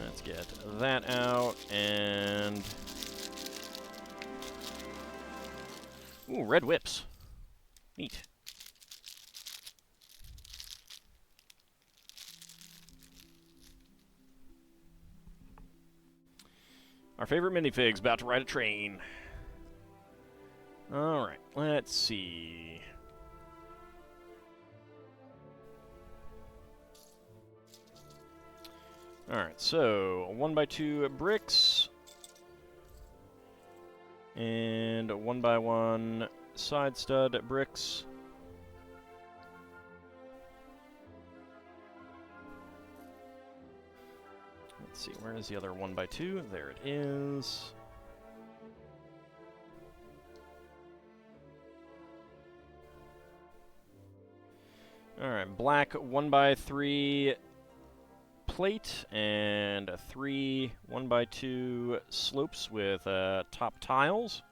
Let's get that out, and... Ooh, red whips. Neat. Our favorite minifig's about to ride a train. Alright, let's see. Alright, so 1x2 bricks. And 1x1 side stud bricks. Let's see, where is the other 1x2? There it is. Alright, black 1x3 plate and 3 1x2 slopes with top tiles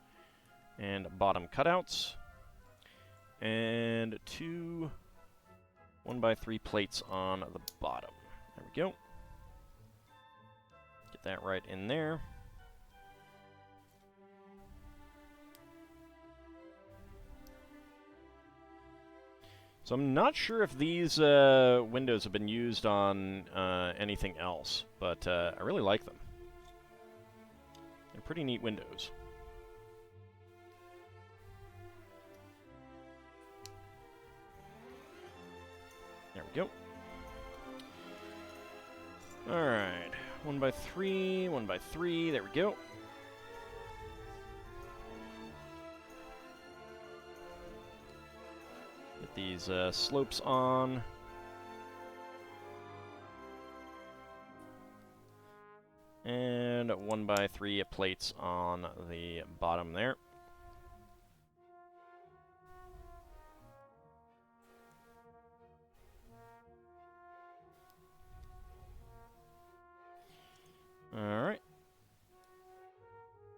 and bottom cutouts. And 2 1x3 plates on the bottom. There we go. Get that right in there. So I'm not sure if these windows have been used on anything else, but I really like them. They're pretty neat windows. There we go. Alright, 1x3, 1x3, there we go. Get these slopes on. And 1x3 plates on the bottom there. Alright.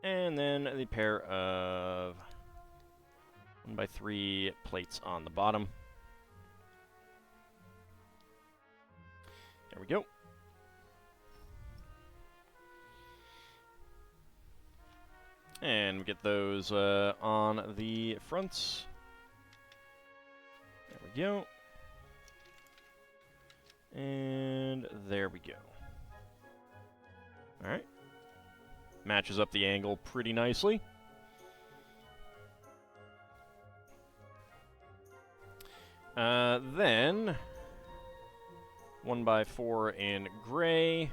And then the pair of 1x3 plates on the bottom. There we go. And we get those on the fronts. There we go. And there we go. Alright. Matches up the angle pretty nicely. Then 1x4 in gray.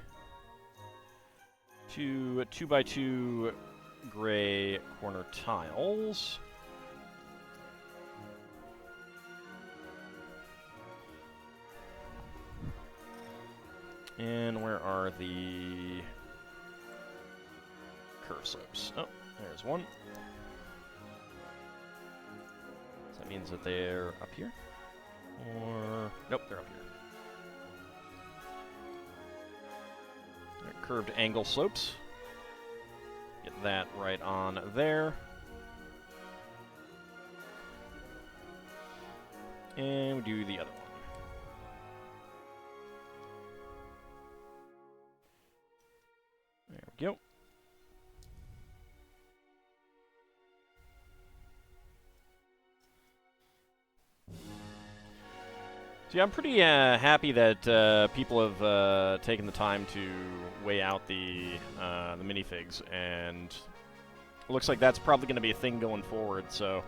2x2 gray corner tiles. And where are the curve slopes? Oh, there's one. So that means that they're up here? Or... nope, they're up here. Right, curved angle slopes. Get that right on there. And we do the other one. There we go. Yeah, I'm pretty happy that people have taken the time to weigh out the minifigs, and it looks like that's probably going to be a thing going forward. So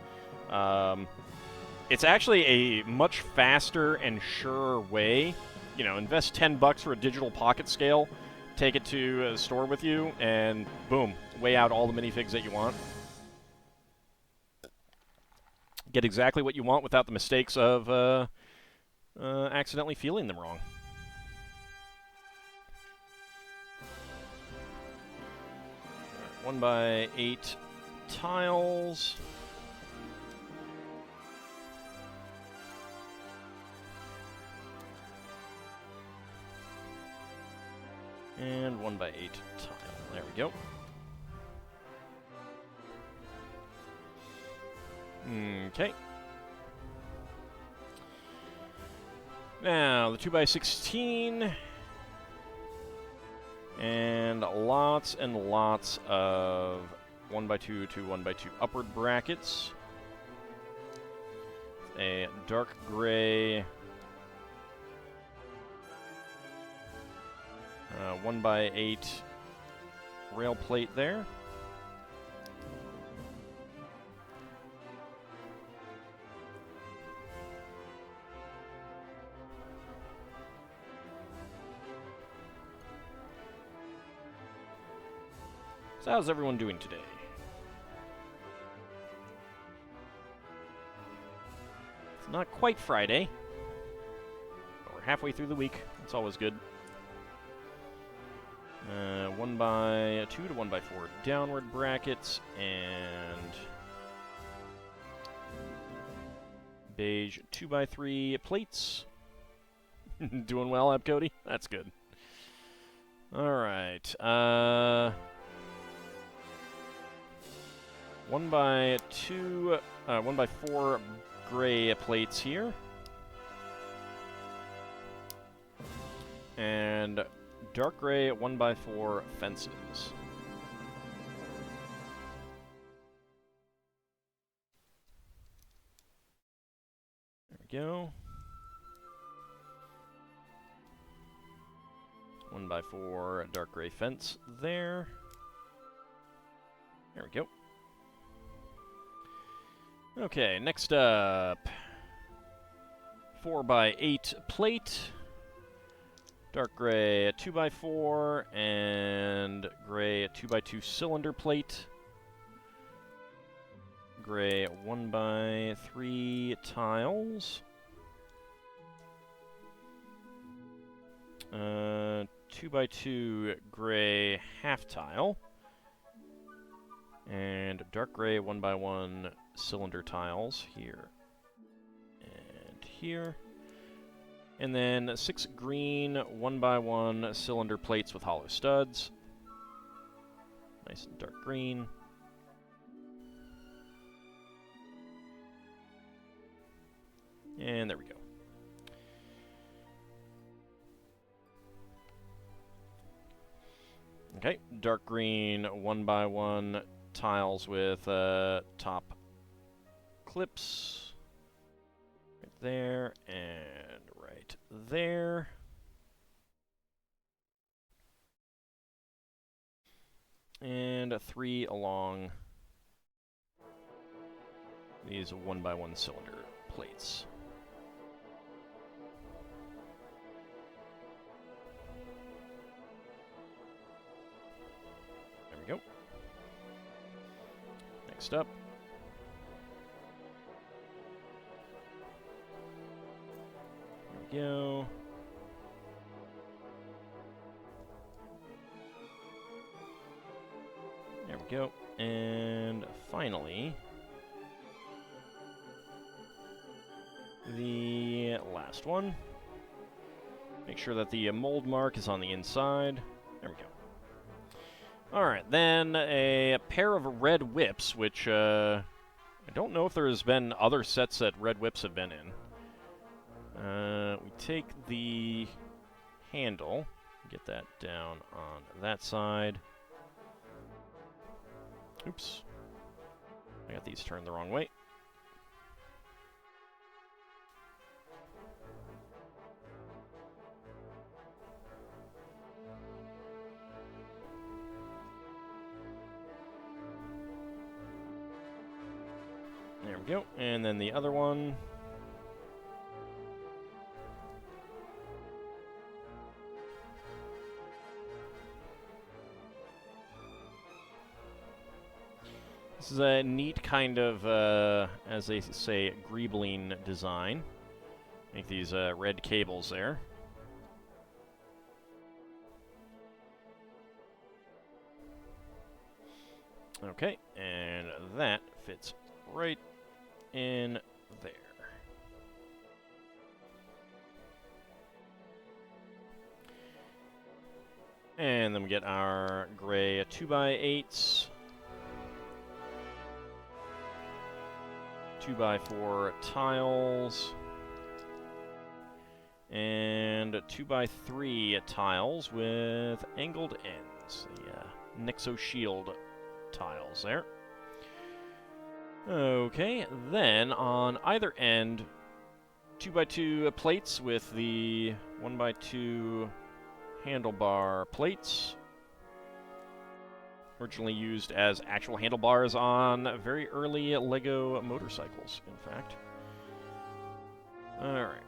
it's actually a much faster and surer way. You know, invest $10 for a digital pocket scale, take it to a store with you, and boom, weigh out all the minifigs that you want. Get exactly what you want without the mistakes of accidentally feeling them wrong. Right, 1x8 tiles. And 1x8 tile. There we go. Okay. Now, the 2x16. And lots and lots of 1x2 to 1x2 upward brackets. A dark gray 1x8 rail plate there. So how's everyone doing today? It's not quite Friday, but we're halfway through the week. That's always good. 1x2 to 1x4 downward brackets, and beige 2x3 plates. Doing well, Cody? That's good. Alright, 1x2, 1x4 gray plates here. And dark gray 1x4 fences. There we go. 1x4 dark gray fence there. There we go. Okay, next up, 4x8 plate, dark gray 2x4, and gray 2x2 cylinder plate, gray 1x3 tiles, 2x2 gray half tile, and dark gray 1x1 cylinder tiles here and here. And then 6 green 1x1 cylinder plates with hollow studs. Nice and dark green. And there we go. Okay, dark green 1x1 tiles with top clips right there and right there. And 3 along these 1x1 cylinder plates. There we go. Next up. There we go. There we go. And finally, the last one. Make sure that the mold mark is on the inside. There we go. Alright, then a pair of red whips, which I don't know if there's been other sets that red whips have been in. We take the handle, get that down on that side. Oops. I got these turned the wrong way. There we go. And then the other one. This is a neat kind of, as they say, greebling design. Make these red cables there. Okay, and that fits right in there. And then we get our gray 2x8s. 2x4 tiles. And 2x3 tiles with angled ends. The Nexo Shield tiles there. Okay, then on either end, 2x2 plates with the 1x2 handlebar plates. Originally used as actual handlebars on very early LEGO motorcycles, in fact. Alright.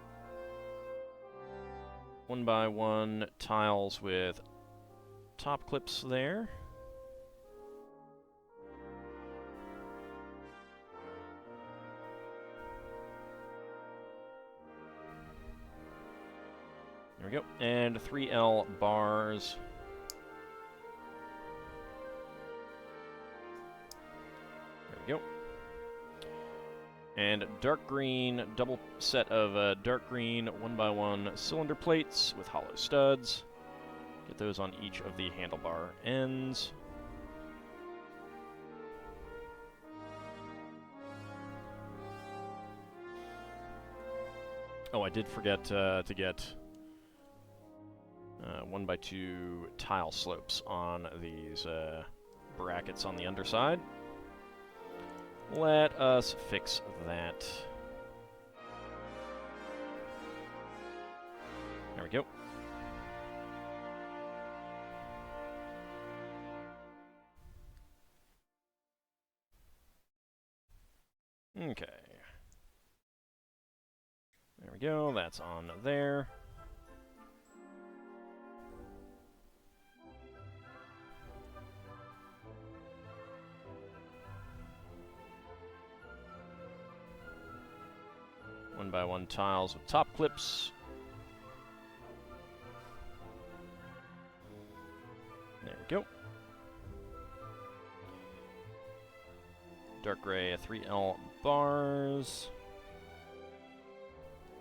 1x1 tiles with top clips there. There we go. And 3L bars. There we go. And dark green, double set of dark green 1x1 cylinder plates with hollow studs. Get those on each of the handlebar ends. Oh, I did forget to get 1x2 tile slopes on these brackets on the underside. Let us fix that. There we go. Okay. There we go, that's on there. One by one tiles with top clips. There we go. Dark gray 3L bars.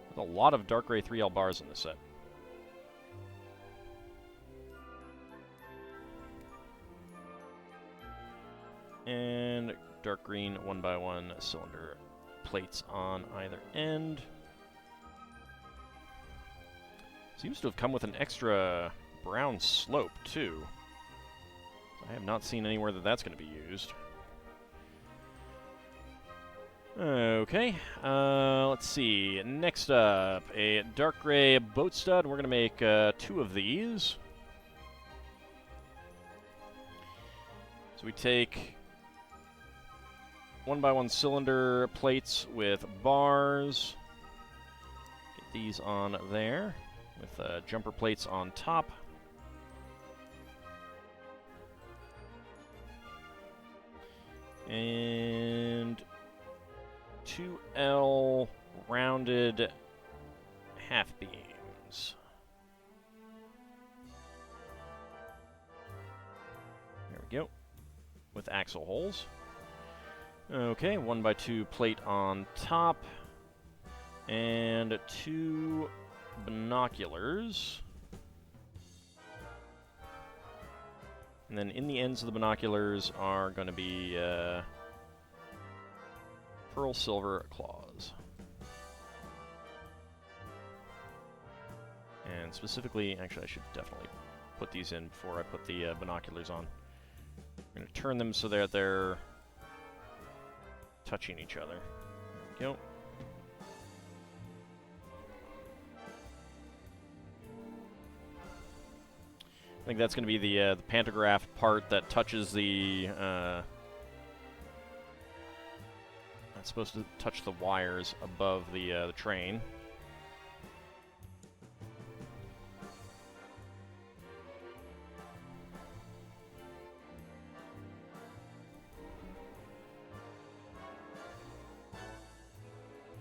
There's a lot of dark gray 3L bars in this set. And dark green 1x1 cylinder plates on either end. Seems to have come with an extra brown slope, too. I have not seen anywhere that that's going to be used. Okay, let's see. Next up, a dark gray boat stud. We're going to make 2 of these. So we take 1x1 cylinder plates with bars. Get these on there with jumper plates on top. And 2L rounded half beams. There we go. With axle holes. Okay, 1x2 plate on top. And 2 binoculars. And then in the ends of the binoculars are going to be pearl silver claws. And specifically, actually I should definitely put these in before I put the binoculars on. I'm going to turn them so that they're touching each other. There we go. I think that's going to be the pantograph part that touches the... let's not supposed to touch the wires above the train.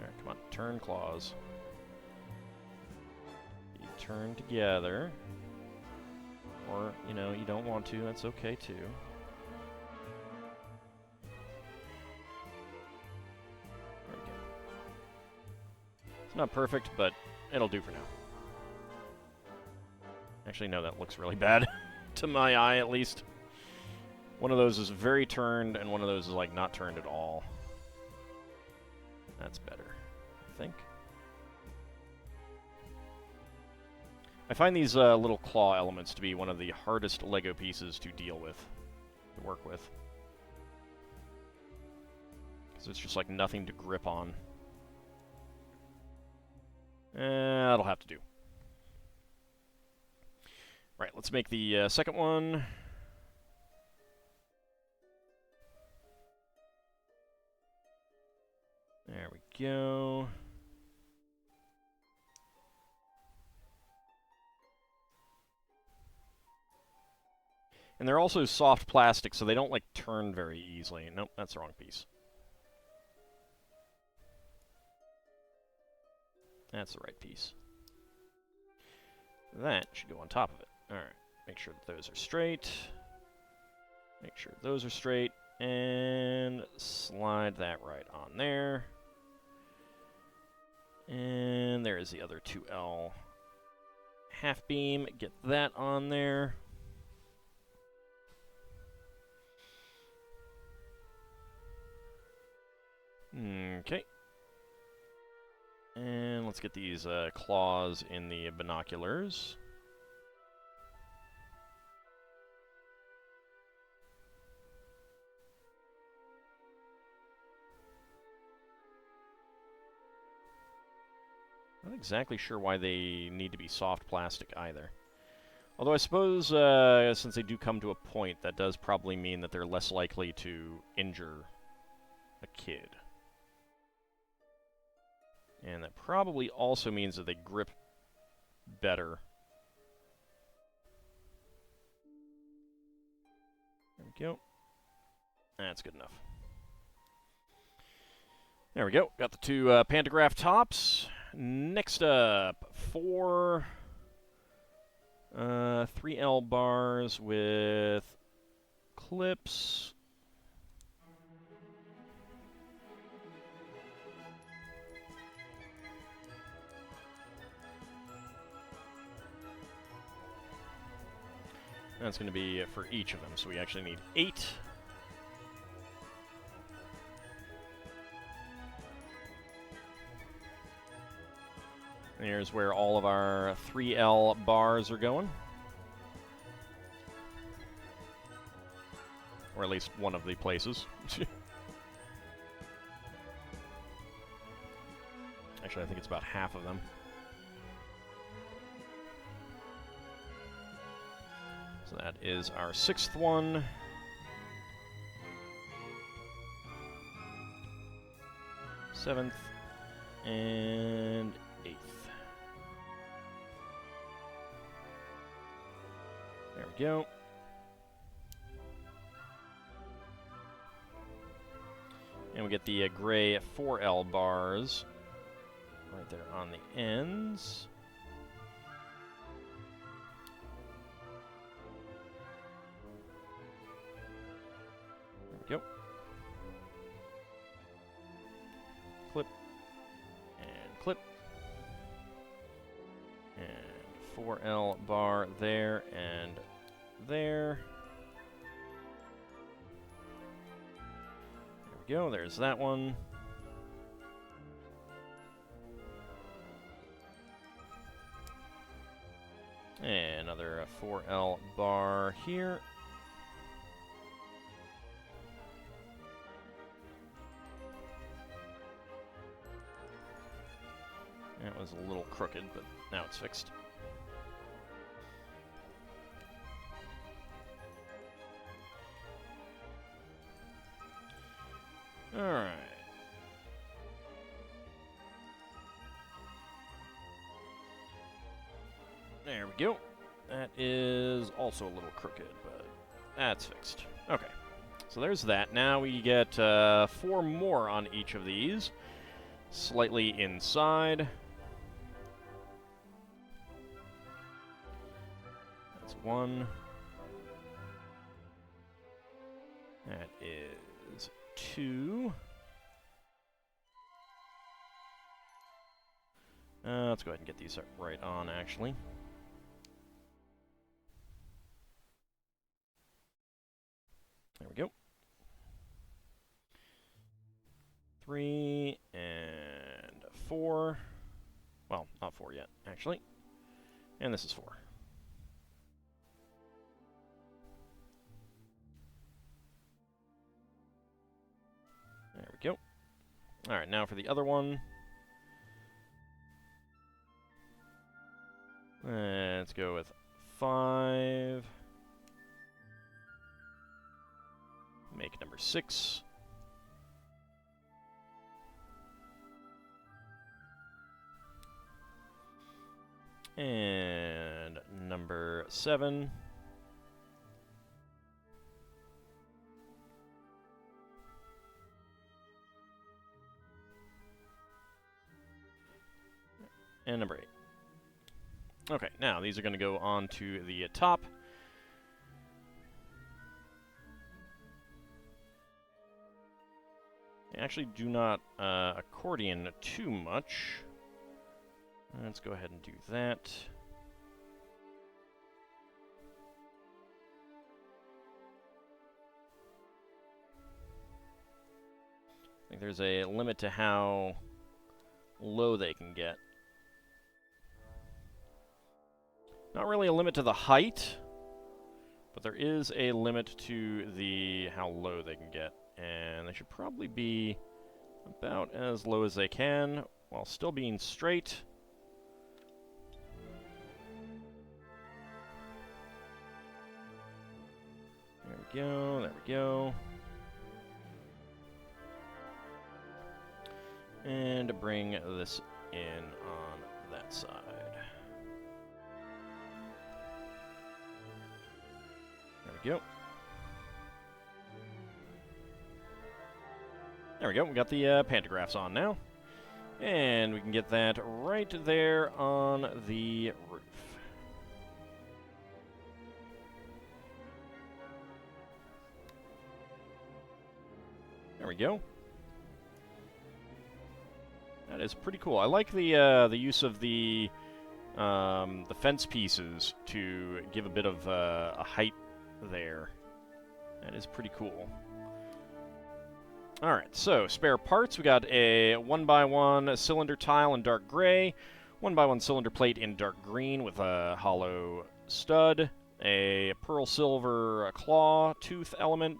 Alright, come on, turn claws. You turn together. Or, you know, you don't want to, that's okay too. There we go. It's not perfect, but it'll do for now. Actually, no, that looks really bad. To my eye, at least. One of those is very turned, and one of those is, like, not turned at all. That's better, I think. I find these little claw elements to be one of the hardest LEGO pieces to deal with, to work with. Because it's just like nothing to grip on. That'll have to do. Right, let's make the second one. There we go. And they're also soft plastic, so they don't, like, turn very easily. Nope, that's the wrong piece. That's the right piece. That should go on top of it. Alright, make sure that those are straight. Make sure those are straight. And slide that right on there. And there is the other 2L half beam. Get that on there. Okay. And let's get these claws in the binoculars. Not exactly sure why they need to be soft plastic either. Although I suppose since they do come to a point, that does probably mean that they're less likely to injure a kid. And that probably also means that they grip better. There we go. That's good enough. There we go. Got the two pantograph tops. Next up, 4 3L bars with clips. That's going to be for each of them, so we actually need 8. Here's where all of our 3L bars are going. Or at least one of the places. Actually, I think it's about half of them. So that is our 6th one. 7th and 8th. There we go. And we get the gray 4L bars right there on the ends. There we go. Clip. And clip. And 4L bar there and there. There we go, there's that one. And another 4L bar here. That was a little crooked, but now it's fixed. Alright. There we go. That is also a little crooked, but that's fixed. Okay. So there's that. Now we get 4 more on each of these. Slightly inside. That's 1. That is 2. Let's go ahead and get these right on, actually. There we go. 3 and 4. Well, not 4 yet, actually. And this is 4. There we go. Alright, now for the other one. Let's go with 5. Make number 6. And number 7. And number 8. Okay, now these are going to go on to the top. They actually do not accordion too much. Let's go ahead and do that. I think there's a limit to how low they can get. Not really a limit to the height, but there is a limit to the how low they can get. And they should probably be about as low as they can, while still being straight. There we go, there we go. And bring this in on that side. There we go. There we go, we got the pantographs on now. And we can get that right there on the roof. There we go. That is pretty cool. I like the use of the fence pieces to give a bit of a height there. That is pretty cool. Alright, so spare parts. We got a 1x1 cylinder tile in dark gray, 1x1 cylinder plate in dark green with a hollow stud, a pearl silver claw tooth element,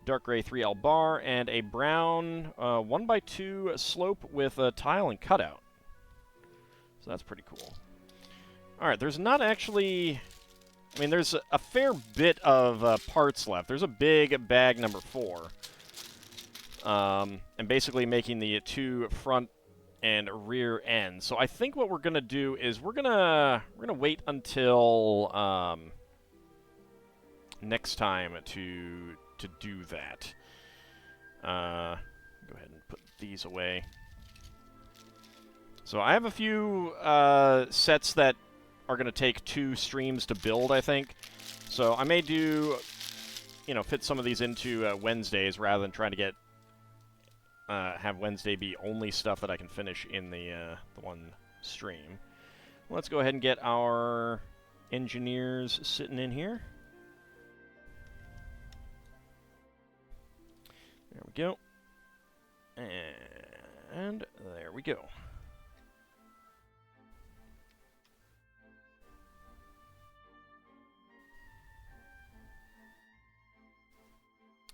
dark gray 3L bar, and a brown 1x2 slope with a tile and cutout. So that's pretty cool. Alright, there's not actually... I mean, there's a fair bit of parts left. There's a big bag number 4. And basically making the 2 front and rear ends. So I think what we're gonna do is we're gonna wait until next time to do that. Go ahead and put these away. So I have a few sets that are gonna take 2 streams to build, I think. So I may do, fit some of these into Wednesdays rather than trying to get have Wednesday be only stuff that I can finish in the one stream. Let's go ahead and get our engineers sitting in here. There we go. And there we go.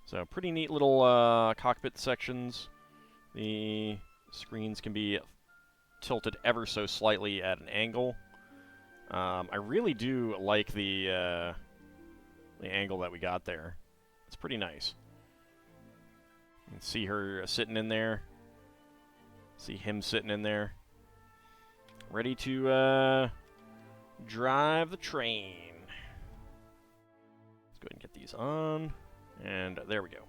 So pretty neat little cockpit sections. The screens can be tilted ever so slightly at an angle. I really do like the angle that we got there. It's pretty nice. You can see her sitting in there. See him sitting in there. Ready to drive the train. Let's go ahead and get these on. And there we go.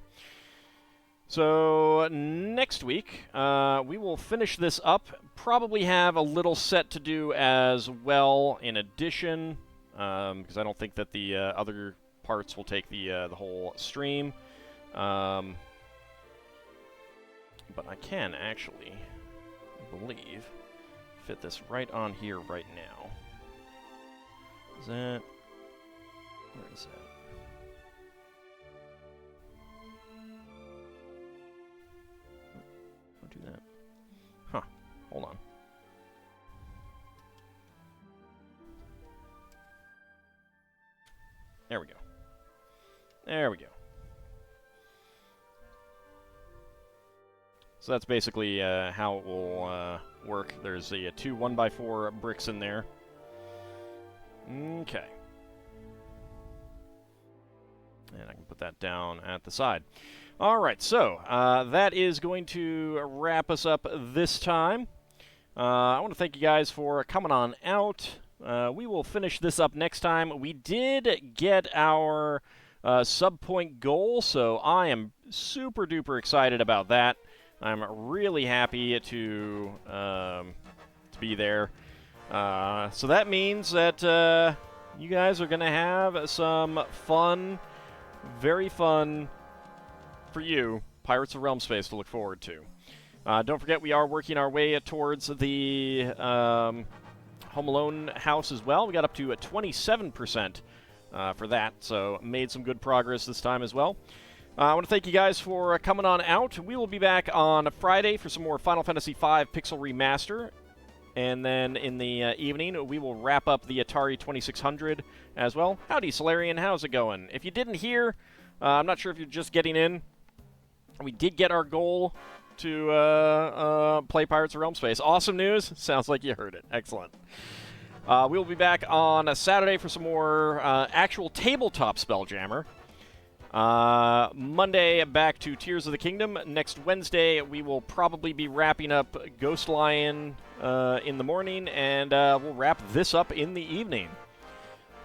So next week, we will finish this up. Probably have a little set to do as well in addition, because I don't think that the other parts will take the whole stream. But I can actually, I believe, fit this right on here right now. Is that... Where is that? Don't do that. Huh. Hold on. There we go. There we go. So that's basically how it will work. There's the 2 1x4 bricks in there. Okay. And I can put that down at the side. All right, so that is going to wrap us up this time. I want to thank you guys for coming on out. We will finish this up next time. We did get our sub-point goal, so I am super duper excited about that. I'm really happy to be there. So that means that you guys are going to have some fun, very fun, for you, Pirates of Realm Space to look forward to. Don't forget, we are working our way towards the Home Alone house as well. We got up to 27% for that, so made some good progress this time as well. I want to thank you guys for coming on out. We will be back on Friday for some more Final Fantasy V Pixel Remaster. And then in the evening, we will wrap up the Atari 2600 as well. Howdy, Solarian. How's it going? If you didn't hear, I'm not sure if you're just getting in. We did get our goal to play Pirates of Realm Space. Awesome news. Sounds like you heard it. Excellent. We will be back on a Saturday for some more actual tabletop Spelljammer. Monday, back to Tears of the Kingdom. Next Wednesday, we will probably be wrapping up Ghost Lion in the morning, and we'll wrap this up in the evening.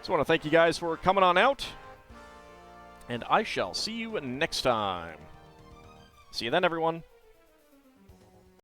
So I want to thank you guys for coming on out, and I shall see you next time. See you then, everyone.